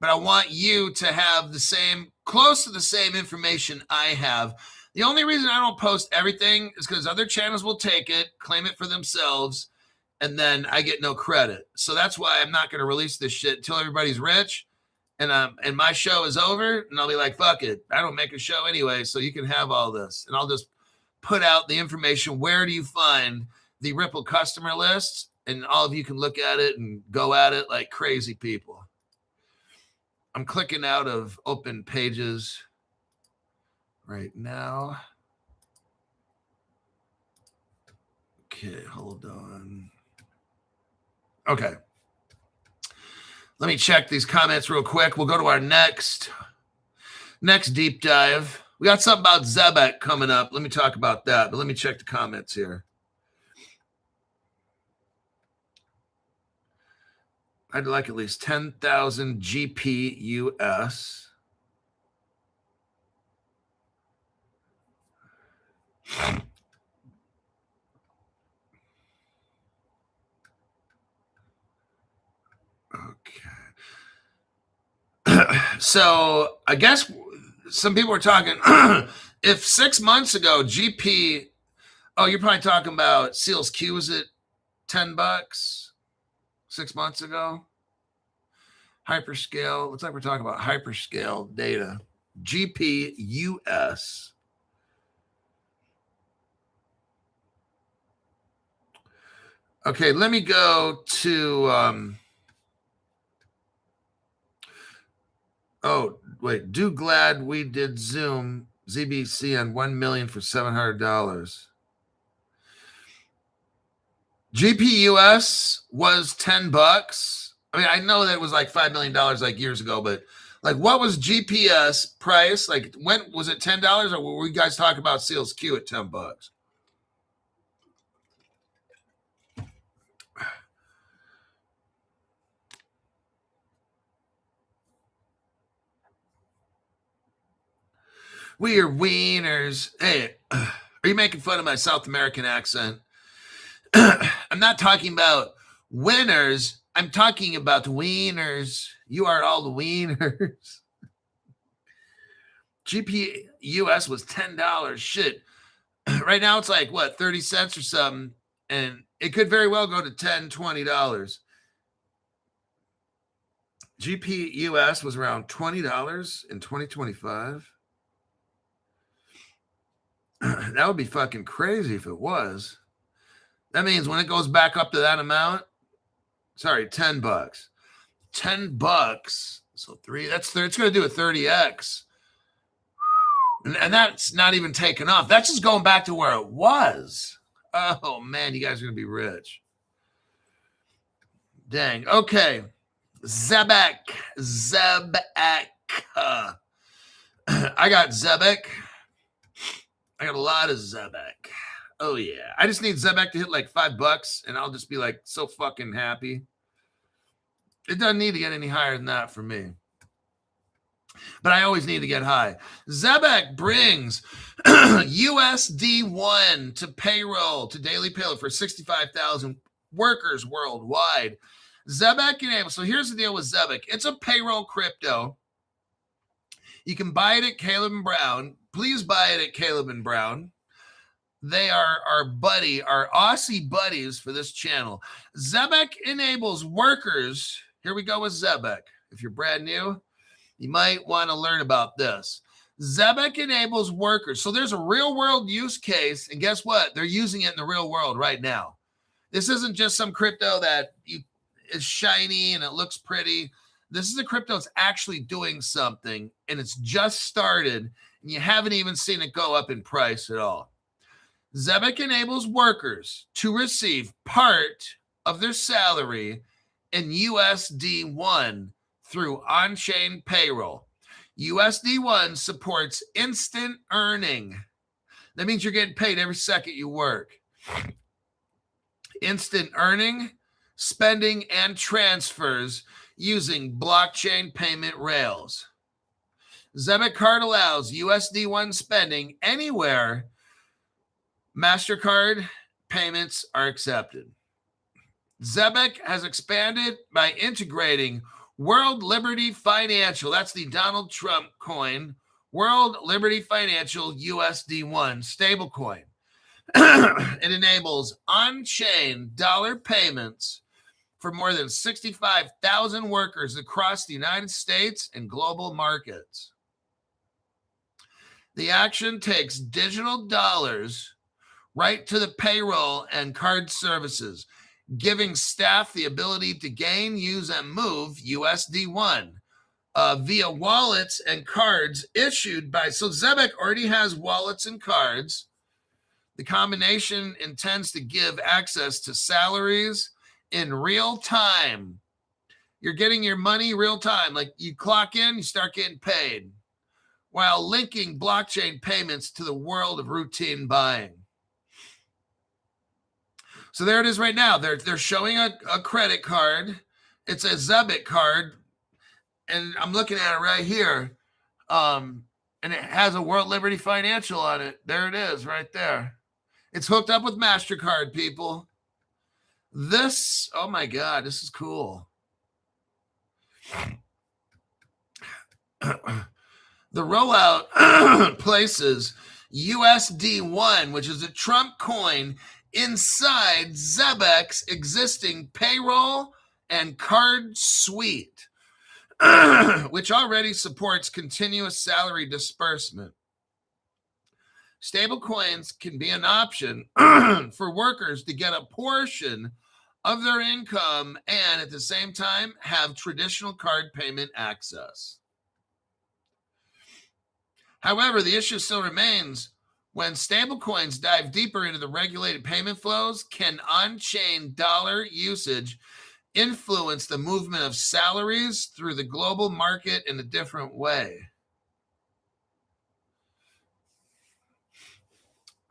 S1: but I want you to have the same, close to the same information I have. The only reason I don't post everything is because other channels will take it, claim it for themselves, and then I get no credit. So that's why I'm not going to release this shit until everybody's rich and my show is over, and I'll be like, fuck it. I don't make a show anyway, so you can have all this. And I'll just put out the information. Where do you find the Ripple customer list? And all of you can look at it and go at it like crazy people. I'm clicking out of open pages right now. Okay, hold on. Okay. Let me check these comments real quick. We'll go to our next deep dive. We got something about Zebek coming up. Let me talk about that, but let me check the comments here. I'd like at least 10,000 GPUS. Okay. So I guess some people were talking, if 6 months ago, you're probably talking about Seals Q, was it $10 6 months ago? Hyperscale, looks like we're talking about hyperscale data. GPUS. Okay, let me go to do glad we did Zoom ZBC on 1 million for $700. GPUS was $10. I mean, I know that it was like $5 million like years ago, but like what was GPS price? Like when was it $10 or were we guys talking about Seals Q at $10? We are wieners. Hey, are you making fun of my South American accent? I'm not talking about winners. I'm talking about wieners. You are all the wieners. GPUS was $10. Shit. Right now it's like what, 30 cents or something. And it could very well go to $10, $20. GPUS was around $20 in 2025. That would be fucking crazy if it was. That means when it goes back up to that amount, sorry, $10. $10. So it's going to do a 30x. And that's not even taken off. That's just going back to where it was. Oh, man, you guys are going to be rich. Dang. Okay. Zebek. I got Zebek. I got a lot of Zebek. Oh, yeah. I just need Zebek to hit like $5, and I'll just be like so fucking happy. It doesn't need to get any higher than that for me. But I always need to get high. Zebek brings USD1 to payroll, to daily payroll for 65,000 workers worldwide. Zebek enables. So here's the deal with Zebek. It's a payroll crypto. You can buy it at Caleb and Brown. Please buy it at Caleb and Brown. They are our Aussie buddies for this channel. Zebek enables workers. Here we go with Zebek. If you're brand new, you might want to learn about this. Zebek enables workers. So there's a real world use case. And guess what? They're using it in the real world right now. This isn't just some crypto that is shiny and it looks pretty. This is a crypto that's actually doing something, and it's just started, and you haven't even seen it go up in price at all. Zebek enables workers to receive part of their salary in USD1 through on-chain payroll. USD1 supports instant earning. That means you're getting paid every second you work. Instant earning, spending, and transfers using blockchain payment rails. Zebek card allows USD1 spending anywhere MasterCard payments are accepted. Zebek has expanded by integrating World Liberty Financial. That's the Donald Trump coin. World Liberty Financial USD1 stablecoin. It enables on-chain dollar payments for more than 65,000 workers across the United States and global markets. The action takes digital dollars right to the payroll and card services, giving staff the ability to gain, use, and move USD1 via wallets and cards issued by. So Zebek already has wallets and cards. The combination intends to give access to salaries in real time. You're getting your money real time. Like you clock in, you start getting paid, while linking blockchain payments to the world of routine buying. So there it is right now. They're showing a credit card. It's a Zebek card, and I'm looking at it right here. And it has a World Liberty Financial on it. There it is right there. It's hooked up with MasterCard, people. This, oh my God, this is cool. The rollout places USD1, which is a Trump coin, inside Zebek's existing payroll and card suite, which already supports continuous salary disbursement. Stablecoins can be an option for workers to get a portion of their income and at the same time have traditional card payment access. However, the issue still remains, When stablecoins dive deeper into the regulated payment flows, can on-chain dollar usage influence the movement of salaries through the global market in a different way?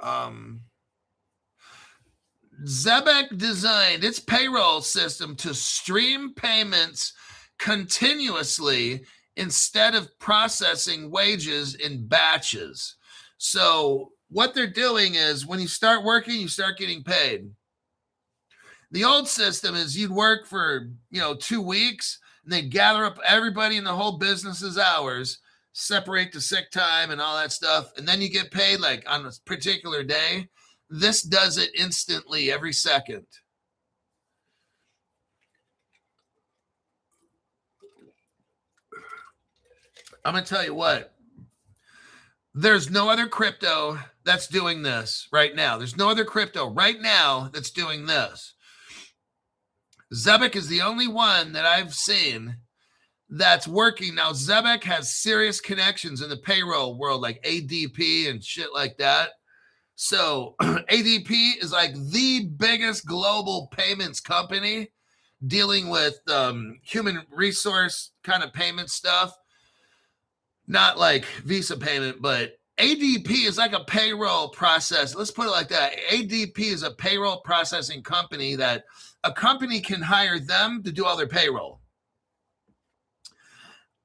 S1: Zebek designed its payroll system to stream payments continuously instead of processing wages in batches. So what they're doing is when you start working, you start getting paid. The old system is you'd work for, 2 weeks, and they'd gather up everybody in the whole business's hours, separate the sick time and all that stuff, and then you get paid like on a particular day. This does it instantly every second. I'm going to tell you what. There's no other crypto that's doing this right now. There's no other crypto right now that's doing this. Zebek is the only one that I've seen that's working. Now, Zebek has serious connections in the payroll world, like ADP and shit like that. So ADP is like the biggest global payments company dealing with human resource kind of payment stuff. Not like Visa payment, but ADP is like a payroll process. Let's put it like that. ADP is a payroll processing company that a company can hire them to do all their payroll.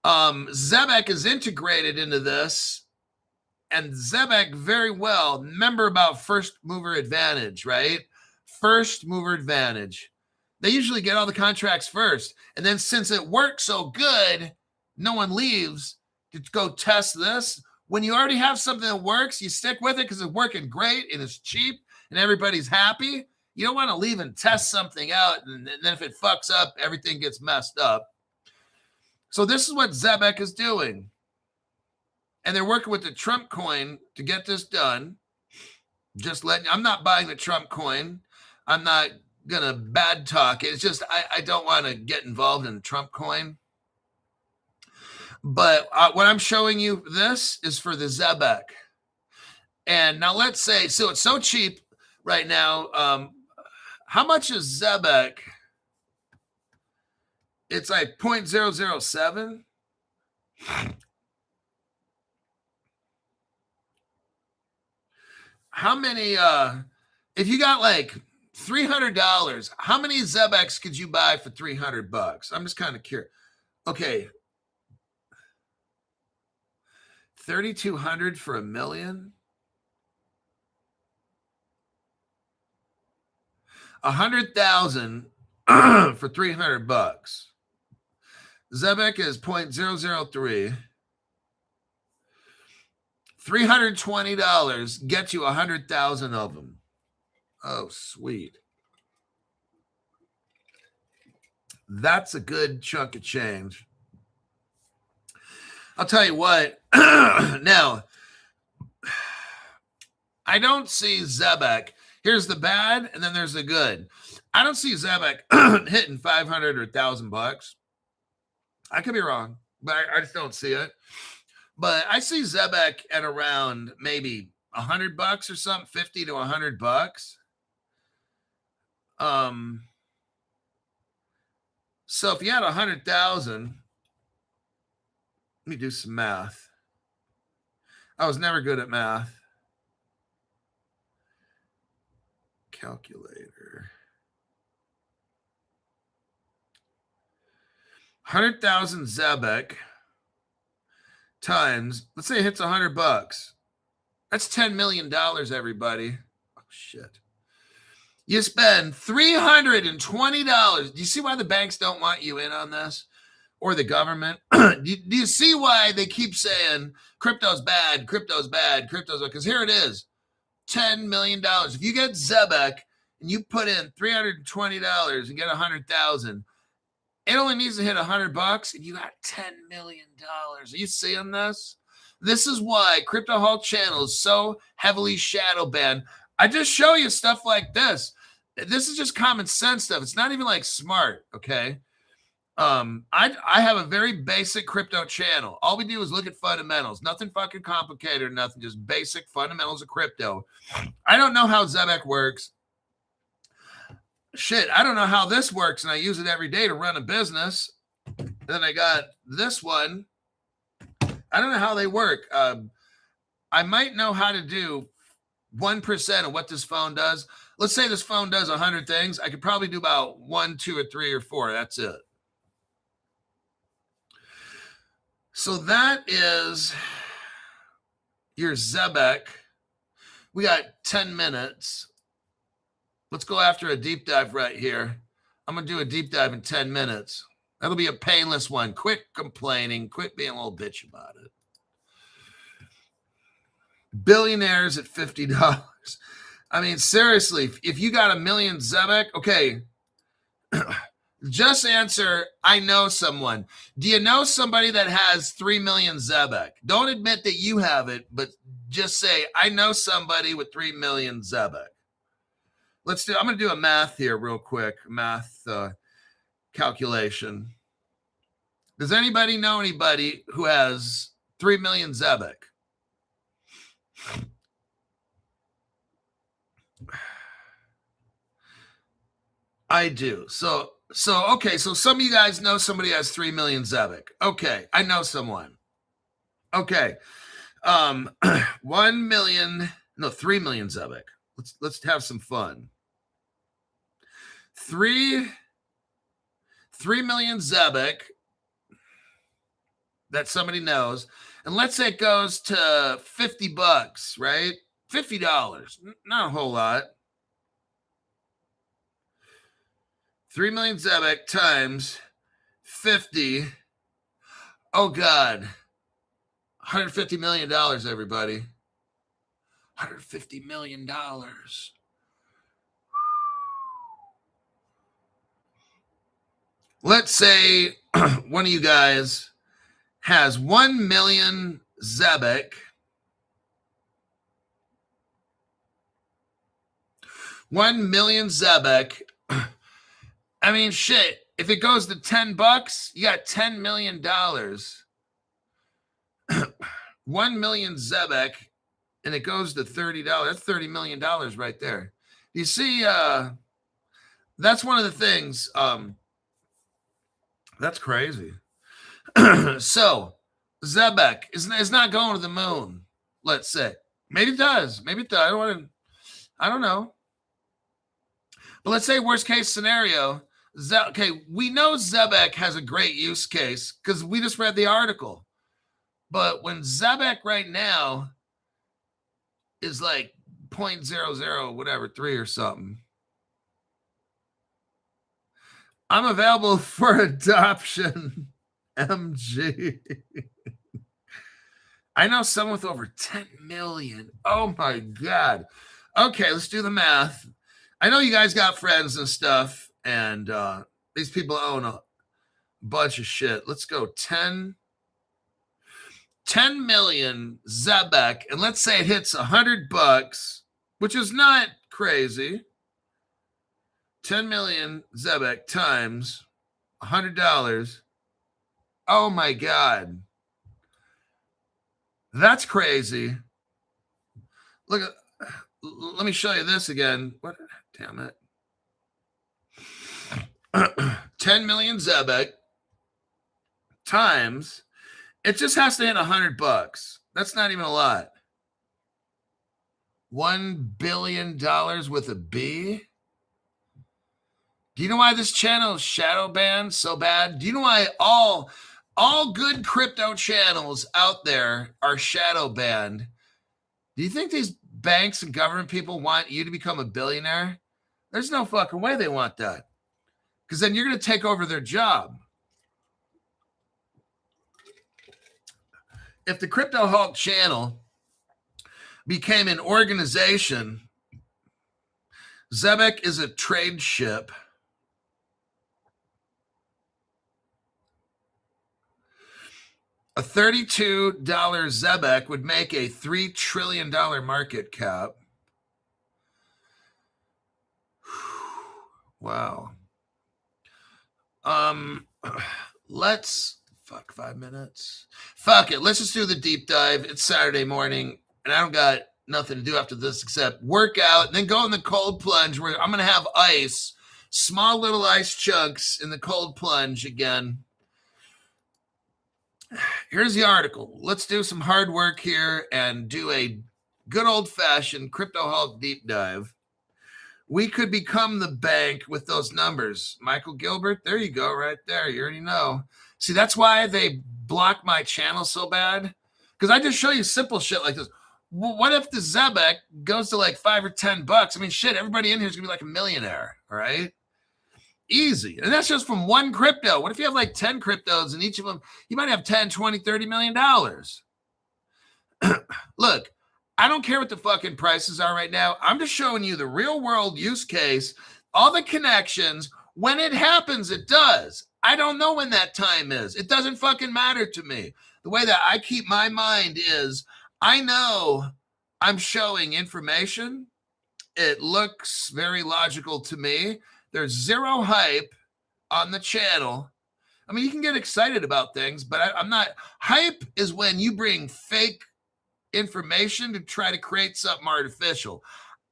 S1: Zebek is integrated into this. And Zebek very well, remember about first mover advantage, right? First mover advantage. They usually get all the contracts first. And then since it works so good, no one leaves to go test this. When you already have something that works, you stick with it because it's working great and it's cheap and everybody's happy. You don't want to leave and test something out. And then if it fucks up, everything gets messed up. So this is what Zebek is doing. And they're working with the Trump coin to get this done. I'm not buying the Trump coin. I'm not going to bad talk. It's just, I don't want to get involved in the Trump coin. But what I'm showing you, this is for the Zebek. And now let's say, so it's so cheap right now. How much is Zebek? It's like 0.007. How many, if you got like $300, how many Zebeks could you buy for $300? I'm just kind of curious. Okay. 3,200 for $1 million. 100,000 for $300. Zebek is 0.003. $320 gets you 100,000 of them. Oh, sweet. That's a good chunk of change. I'll tell you what. Now, I don't see Zebek. Here's the bad, and then there's the good. I don't see Zebek hitting 500 or $1,000. I could be wrong, but I just don't see it. But I see Zebek at around maybe $100 or something, 50 to $100. So if you had 100,000, let me do some math. I was never good at math. Calculator. 100,000 Zebek times, let's say it hits $100. That's $10 million, everybody. Oh, shit. You spend $320. Do you see why the banks don't want you in on this? Or the government? Do you see why they keep saying crypto's bad, crypto's bad, crypto's bad? Because here it is, $10 million. If you get Zebek and you put in $320 and get 100,000, it only needs to hit $100 and you got $10 million. Are you seeing this? This is why Crypto Hall Channel is so heavily shadow banned. I just show you stuff like this. This is just common sense stuff. It's not even like smart, okay? I have a very basic crypto channel. All we do is look at fundamentals, nothing fucking complicated or nothing, just basic fundamentals of crypto. I don't know how Zebek works. Shit, I don't know how this works, and I use it every day to run a business. Then I got this one. I don't know how they work. I might know how to do 1% of what this phone does. Let's say this phone does 100 things. I could probably do about 1, 2, or 3, or 4. That's it. So that is your Zebek. We got 10 minutes. Let's go after a deep dive right here. I'm going to do a deep dive in 10 minutes. That'll be a painless one. Quit complaining. Quit being a little bitch about it. Billionaires at $50. I mean, seriously, if you got 1 million Zebek, okay, just answer, I know someone. Do you know somebody that has 3 million Zebek? Don't admit that you have it, but just say, I know somebody with 3 million Zebek. I'm going to do a math here real quick. Math calculation. Does anybody know anybody who has 3 million Zebek? I do. So okay, so some of you guys know somebody has 3 million Zebek. Okay, I know someone. Okay. 3 million Zebek. Let's have some fun. 3 million Zebek that somebody knows, and let's say it goes to $50, right? $50, not a whole lot. 3 million Zebek times 50. Oh God, $150 million, everybody. $150 million. Let's say one of you guys has 1 million Zebek. 1 million Zebek. I mean, shit. If it goes to $10, you got $10 million. 1 million Zebek, and it goes to $30. That's $30 million right there. You see, that's one of the things. That's crazy. So, Zebek is not going to the moon, let's say. Maybe it does. Maybe it does. I don't know. But let's say worst case scenario. Okay, we know Zebek has a great use case because we just read the article. But when Zebek right now is like 0.00 whatever 3 or something, I'm available for adoption. MG. I know someone with over 10 million. Oh my God. Okay, let's do the math. I know you guys got friends and stuff, and these people own a bunch of shit. Let's go 10 million Zebek, and let's say it hits $100, which is not crazy. 10 million Zebek times $100. Oh my God. That's crazy. Look at, let me show you this again. What? Damn it. 10 million Zebek times, it just has to hit $100. That's not even a lot. $1 billion with a B. Do you know why this channel is shadow banned so bad? Do you know why all good crypto channels out there are shadow banned? Do you think these banks and government people want you to become a billionaire? There's no fucking way they want that. Because then you're going to take over their job. If the Crypto Hulk channel became an organization, Zebek is a trade ship. A $32 Zebek would make a $3 trillion market cap. Wow. Let's 5 minutes. Fuck it. Let's just do the deep dive. It's Saturday morning, and I don't got nothing to do after this except work out and then go in the cold plunge where I'm gonna have ice, small little ice chunks in the cold plunge again. Here's the article. Let's do some hard work here and do a good old-fashioned crypto Hulk deep dive. We could become the bank with those numbers. Michael Gilbert, there you go, right there. You already know. See, that's why they block my channel so bad. Because I just show you simple shit like this. What if the Zebek goes to like $5 or $10? I mean, shit, everybody in here is going to be like a millionaire, all right? Easy. And that's just from one crypto. What if you have like 10 cryptos and each of them, you might have 10, 20, $30 million. Look, I don't care what the fucking prices are right now. I'm just showing you the real world use case, all the connections. When it happens, it does. I don't know when that time is. It doesn't fucking matter to me. The way that I keep my mind is I know I'm showing information. It looks very logical to me. There's zero hype on the channel. I mean, you can get excited about things, but I'm not. Hype is when you bring fake information to try to create something artificial.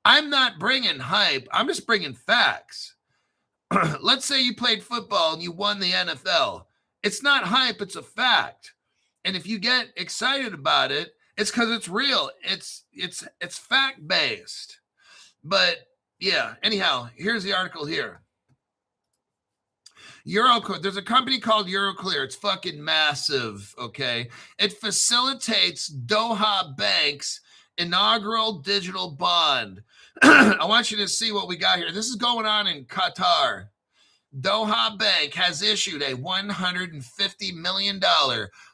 S1: I'm not bringing hype. I'm just bringing facts. Let's say you played football and you won the NFL. It's not hype. It's a fact. And if you get excited about it, it's because it's real. It's fact-based. But yeah, anyhow, here's the article here. Euroclear. There's a company called Euroclear. It's fucking massive, okay? It facilitates Doha Bank's inaugural digital bond. I want you to see what we got here. This is going on in Qatar. Doha Bank has issued a $150 million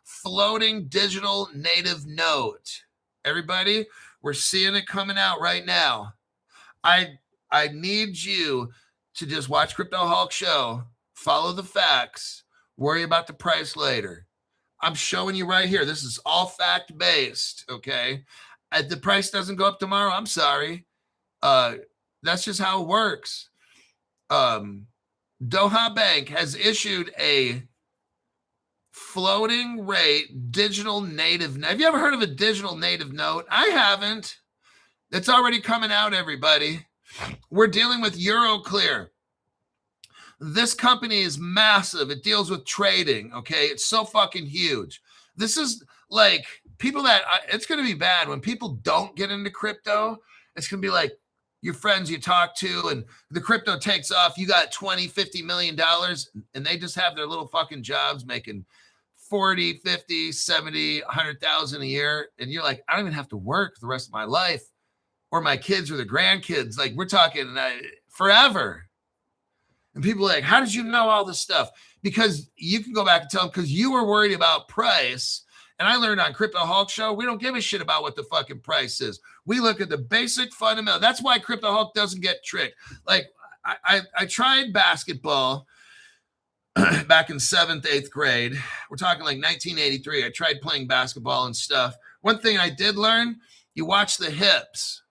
S1: floating digital native note. Everybody, we're seeing it coming out right now. I need you to just watch Crypto Hulk Show, follow the facts, worry about the price later. I'm showing you right here. This is all fact-based, okay? The price doesn't go up tomorrow. I'm sorry. That's just how it works. Doha Bank has issued a floating rate digital native. Have you ever heard of a digital native note? I haven't. It's already coming out, everybody. We're dealing with Euroclear. This company is massive. It deals with trading, okay? It's so fucking huge. This is like people that, it's going to be bad when people don't get into crypto. It's going to be like your friends you talk to and the crypto takes off. You got $20, $50 million and they just have their little fucking jobs making 40, 50, 70, 100,000 a year. And you're like, I don't even have to work the rest of my life. Or my kids or the grandkids. Like, we're talking forever. And people are like, how did you know all this stuff? Because you can go back and tell them, because you were worried about price. And I learned on Crypto Hulk Show, we don't give a shit about what the fucking price is. We look at the basic fundamental. That's why Crypto Hulk doesn't get tricked. Like, I tried basketball back in 7th, 8th grade. We're talking like 1983. I tried playing basketball and stuff. One thing I did learn, you watch the hips.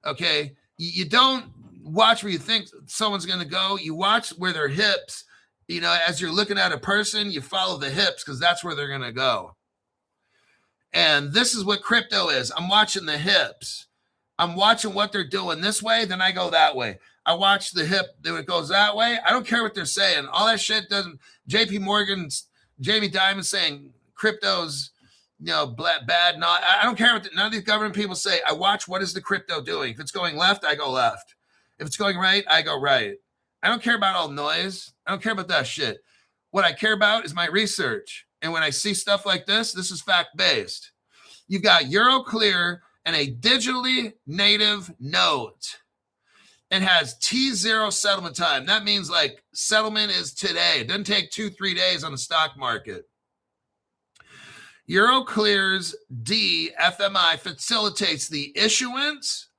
S1: Okay, you don't watch where you think someone's going to go. You watch where their hips, you know, as you're looking at a person, you follow the hips because that's where they're going to go. And this is what crypto is. I'm watching the hips. I'm watching what they're doing this way, then I go that way. I watch the hip, then it goes that way. I don't care what they're saying. All that shit doesn't, JP Morgan's, Jamie Dimon saying crypto's, you know, bad, not. I don't care what none of these government people say. I watch what is the crypto doing. If it's going left, I go left. If it's going right, I go right. I don't care about all noise. I don't care about that shit. What I care about is my research. And when I see stuff like this is fact-based. You've got Euroclear and a digitally native note. It has T0 settlement time. That means like settlement is today. It doesn't take 2-3 days on the stock market. Euroclear's DFMI facilitates the issuance,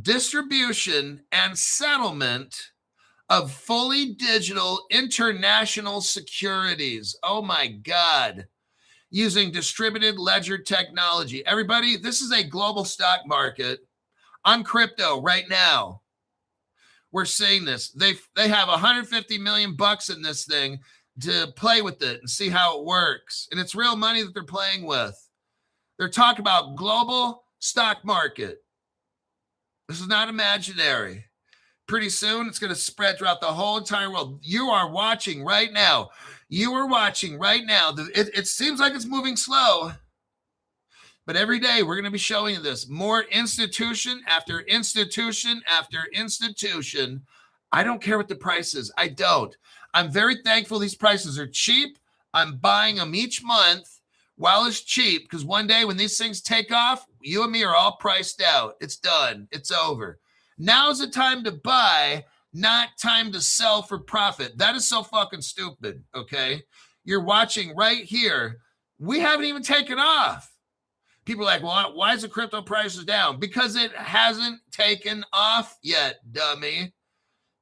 S1: distribution, and settlement of fully digital international securities. Oh my God. Using distributed ledger technology. Everybody, this is a global stock market on crypto right now. we're seeing this. They have 150 million bucks in this thing to play with it and see how it works. And it's real money that they're playing with. They're talking about global stock market. This is not imaginary. Pretty soon, it's going to spread throughout the whole entire world. You are watching right now. You are watching right now. It seems like it's moving slow, but every day we're going to be showing you this. More institution after institution after institution. I don't care what the price is. I don't. I'm very thankful these prices are cheap. I'm buying them each month while it's cheap, because one day when these things take off, you and me are all priced out. It's done. It's over. Now's the time to buy, not time to sell for profit. That is so fucking stupid, okay? You're watching right here. We haven't even taken off. People are like, well, why is the crypto prices down? Because it hasn't taken off yet, dummy.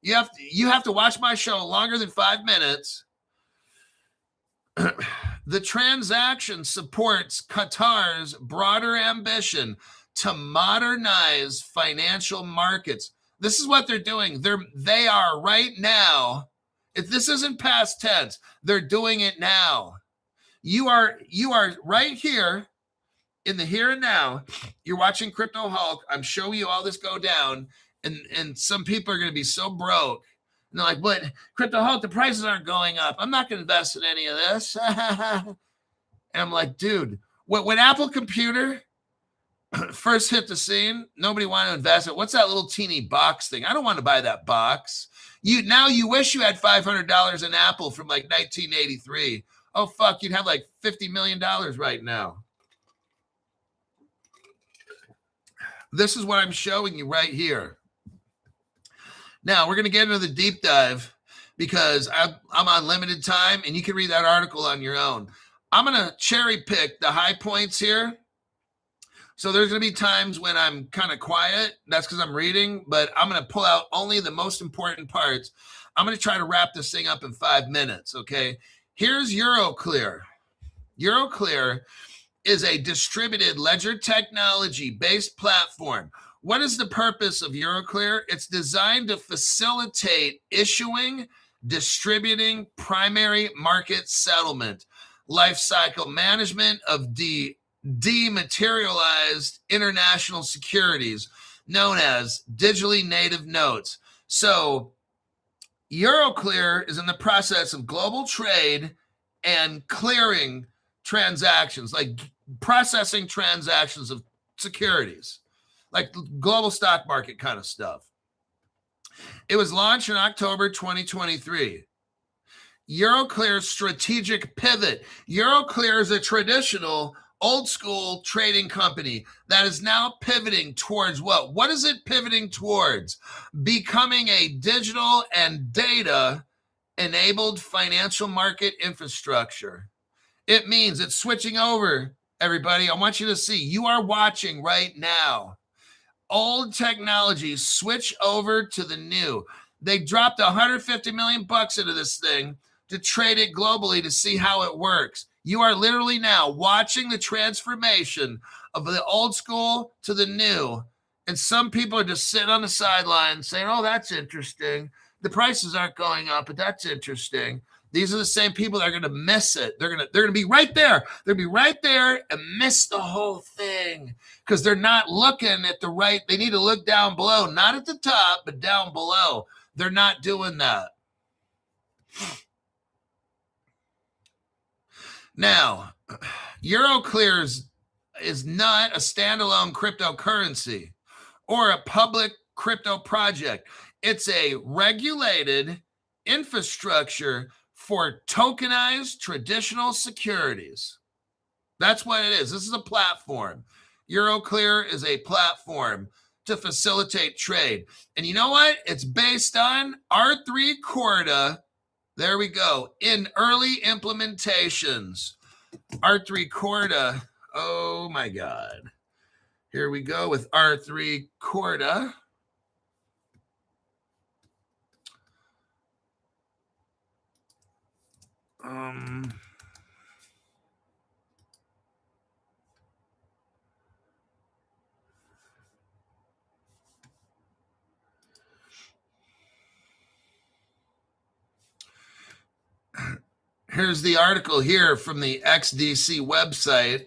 S1: You have to watch my show longer than 5 minutes. The transaction supports Qatar's broader ambition to modernize financial markets. This is what they're doing. They are right now. If this isn't past tense, they're doing it now. You are right here in the here and now. You're watching Crypto Hulk. I'm showing you all this go down, and some people are going to be so broke. And they're like, but Crypto Hulk, the prices aren't going up. I'm not going to invest in any of this. And I'm like, dude, when Apple Computer first hit the scene, nobody wanted to invest in it. What's that little teeny box thing? I don't want to buy that box. You wish you had $500 in Apple from like 1983. Oh, fuck, you'd have like $50 million right now. This is what I'm showing you right here. Now, we're going to get into the deep dive because I'm on limited time, and you can read that article on your own. I'm going to cherry pick the high points here. So there's going to be times when I'm kind of quiet. That's because I'm reading, but I'm going to pull out only the most important parts. I'm going to try to wrap this thing up in 5 minutes, okay? Here's Euroclear. Euroclear is a distributed ledger technology-based platform. What is the purpose of Euroclear? It's designed to facilitate issuing, distributing primary market settlement, lifecycle management of dematerialized international securities, known as digitally native notes. So Euroclear is in the process of global trade and clearing transactions, like processing transactions of securities, like global stock market kind of stuff. It was launched in October 2023. Euroclear's strategic pivot. Euroclear is a traditional old school trading company that is now pivoting towards what? What is it pivoting towards? Becoming a digital and data enabled financial market infrastructure. It means it's switching over, everybody. I want you to see, you are watching right now. Old technologies switch over to the new. They dropped 150 million bucks into this thing to trade it globally to see how it works. You are literally now watching the transformation of the old school to the new. And some people are just sitting on the sidelines saying, oh, that's interesting. The prices aren't going up, but that's interesting. These are the same people that are going to miss it. They're going to be right there. They're going to be right there and miss the whole thing because they're not looking at the right. They need to look down below, not at the top, but down below. They're not doing that. Now, Euroclear is not a standalone cryptocurrency or a public crypto project. It's a regulated infrastructure for tokenized traditional securities. That's what it is. This is a platform. Euroclear is a platform to facilitate trade. And you know what? It's based on R3 Corda. There we go. In early implementations. R3 Corda. Oh my God. Here we go with R3 Corda. Here's the article here from the XDC website.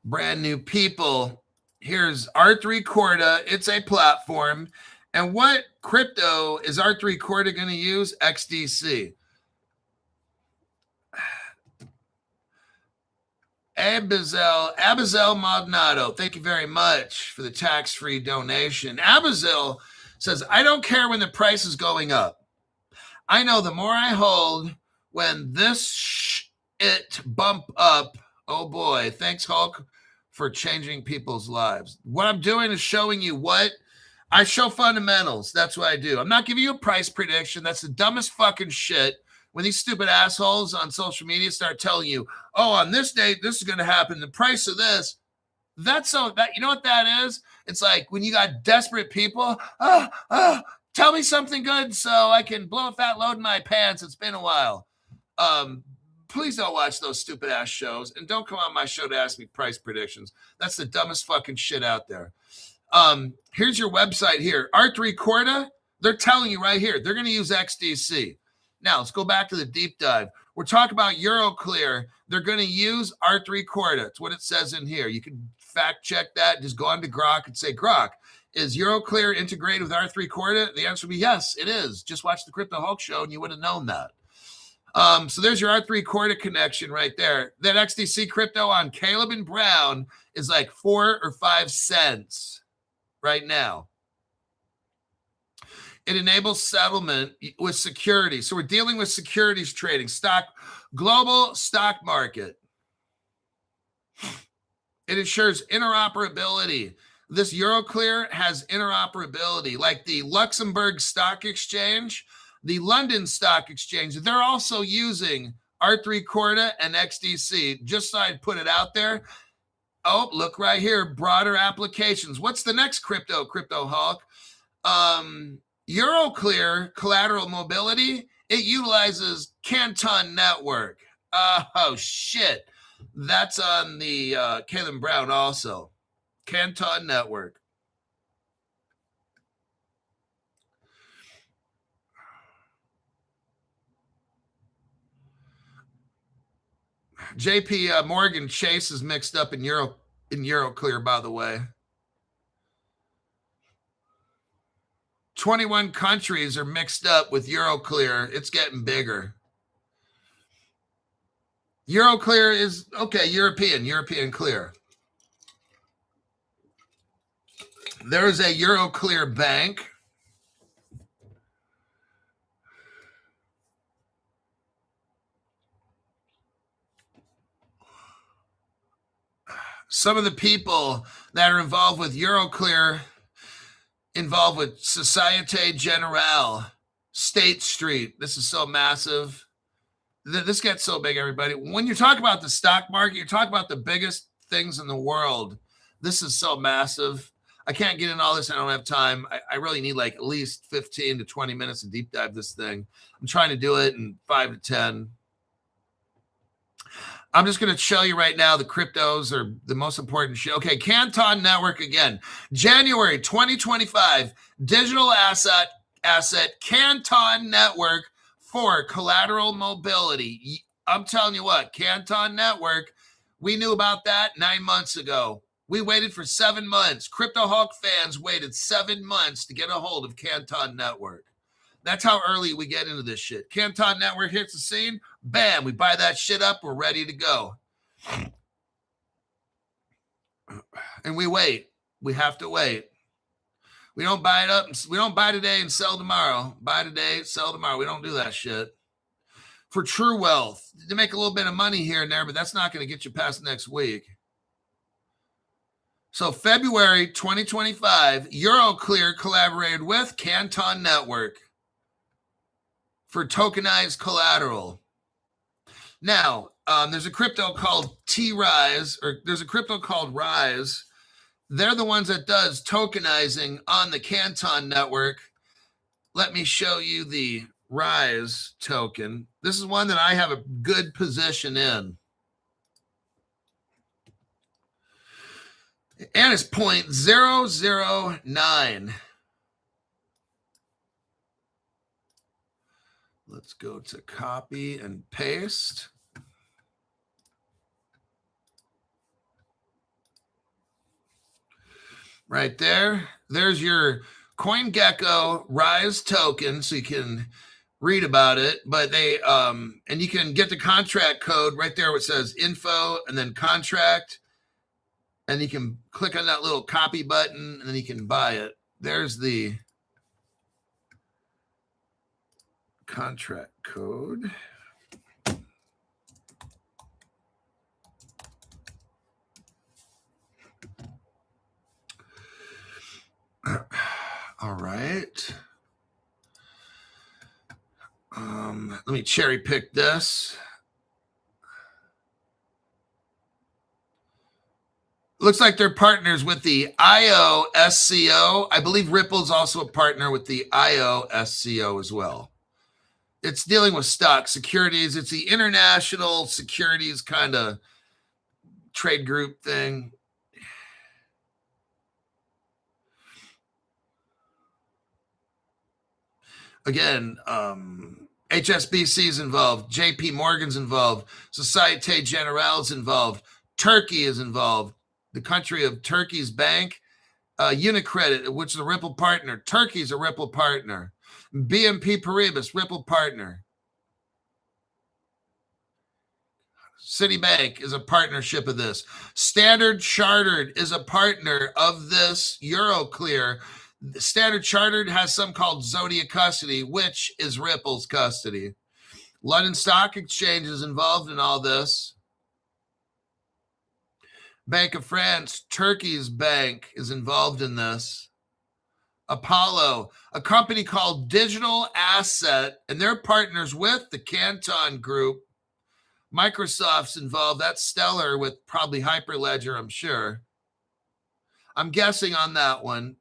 S1: Brand new people. Here's R3 Corda. It's a platform. And what crypto is R3 Corda going to use? XDC. Abizel Maldonado, thank you very much for the tax-free donation. Abizel says, I don't care when the price is going up. I know the more I hold, when this it bump up, oh boy, thanks Hulk for changing people's lives. What I'm doing is showing you what I show fundamentals. That's what I do. I'm not giving you a price prediction. That's the dumbest fucking shit. When these stupid assholes on social media start telling you, oh, on this date, this is going to happen, the price of this, that's so, that, you know what that is? It's like when you got desperate people, tell me something good so I can blow a fat load in my pants. It's been a while. Please don't watch those stupid ass shows and don't come on my show to ask me price predictions. That's the dumbest fucking shit out there. Here's your website here. R3 Corda, they're telling you right here, they're going to use XDC. Now, let's go back to the deep dive. We're talking about Euroclear. They're going to use R3 Corda. It's what it says in here. You can fact check that. Just go on to Grok and say, Grok, is Euroclear integrated with R3 Corda? The answer would be yes, it is. Just watch the Crypto Hulk show and you would have known that. So there's your R3 Corda connection right there. That XDC crypto on Caleb and Brown is like 4 or 5 cents right now. It enables settlement with securities. So we're dealing with securities trading, global stock market. It ensures interoperability. This Euroclear has interoperability, like the Luxembourg Stock Exchange, the London Stock Exchange. They're also using R3 Corda and XDC. Just so I'd put it out there. Oh, look right here, broader applications. What's the next Crypto Hulk? Euroclear collateral mobility, it utilizes Canton Network. Oh, shit. That's on the Caleb Brown also. Canton Network. JP Morgan Chase is mixed up in Euroclear, by the way. 21 countries are mixed up with Euroclear. It's getting bigger. Euroclear is, okay, European clear. There's a Euroclear bank. Some of the people that are involved with Euroclear involved with Societe Generale, State Street. This is so massive. This gets so big, everybody. When you talk about the stock market, you talk about the biggest things in the world. This is so massive. I can't get in all this. I don't have time. I really need like at least 15 to 20 minutes to deep dive this thing. I'm trying to do it in 5 to 10. I'm just going to show you right now the cryptos are the most important shit. Okay, Canton Network again. January 2025, digital asset Canton Network for collateral mobility. I'm telling you what, Canton Network, we knew about that 9 months ago. We waited for 7 months. Crypto Hulk fans waited 7 months to get a hold of Canton Network. That's how early we get into this shit. Canton Network hits the scene. Bam, we buy that shit up. We're ready to go. And we wait. We have to wait. We don't buy it up. We don't buy today and sell tomorrow. Buy today, sell tomorrow. We don't do that shit. For true wealth, to make a little bit of money here and there, but that's not going to get you past next week. So February 2025, Euroclear collaborated with Canton Network for tokenized collateral. Now, there's a crypto called T-Rise, or there's a crypto called Rise. They're the ones that does tokenizing on the Canton Network. Let me show you the Rise token. This is one that I have a good position in. And it's 0.009. Let's go to copy and paste. Right there. There's your CoinGecko Rise token, so you can read about it. But they and you can get the contract code right there where it says info and then contract. And you can click on that little copy button and then you can buy it. There's the contract code. All right. Let me cherry pick this. Looks like they're partners with the IOSCO. I believe Ripple's also a partner with the IOSCO as well. It's dealing with stock securities. It's the international securities kind of trade group thing. Again, HSBC is involved. JP Morgan's involved. Societe Generale's involved. Turkey is involved. The country of Turkey's bank, Unicredit, which is a Ripple partner. Turkey's a Ripple partner. BNP Paribas, Ripple partner. Citibank is a partnership of this. Standard Chartered is a partner of this. Euroclear. Standard Chartered has some called Zodiac Custody, which is Ripple's custody. London Stock Exchange is involved in all this. Bank of France, Turkey's bank, is involved in this. Apollo, a company called Digital Asset, and they're partners with the Canton Group. Microsoft's involved. That's Stellar with probably Hyperledger, I'm sure. I'm guessing on that one.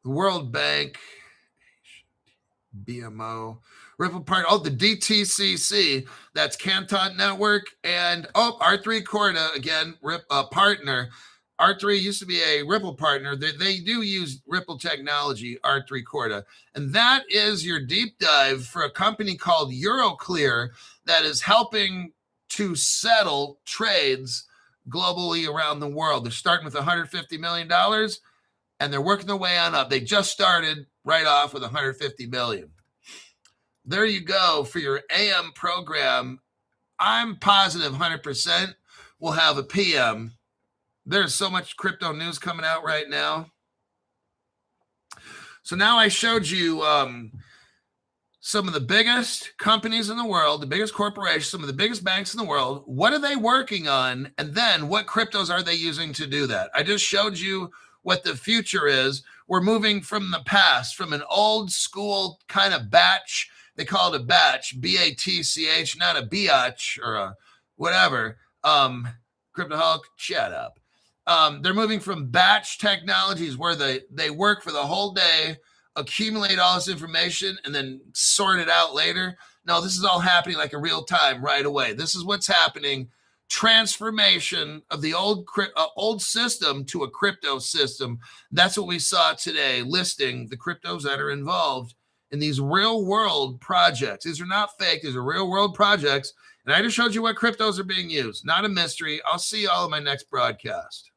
S1: The World Bank, BMO, Ripple Partner, the DTCC, that's Canton Network, and R3 Corda, again, partner. R3 used to be a Ripple partner. They do use Ripple technology, R3 Corda. And that is your deep dive for a company called Euroclear that is helping to settle trades globally around the world. They're starting with $150 million, and they're working their way on up. They just started right off with $150 million. There you go for your AM program. I'm positive 100% we'll have a PM. There's so much crypto news coming out right now. So now I showed you some of the biggest companies in the world, the biggest corporations, some of the biggest banks in the world. What are they working on? And then what cryptos are they using to do that? I just showed you what the future is. We're moving from the past, from an old school kind of batch. They call it a batch, B-A-T-C-H, not a biatch or a whatever. Cryptoholic, shut up. They're moving from batch technologies where they work for the whole day, accumulate all this information, and then sort it out later. No, this is all happening like in real time right away. This is what's happening. Transformation of the old system to a crypto system. That's what we saw today, listing the cryptos that are involved in these real world projects. These are not fake. These are real world projects. And I just showed you what cryptos are being used. Not a mystery. I'll see you all in my next broadcast.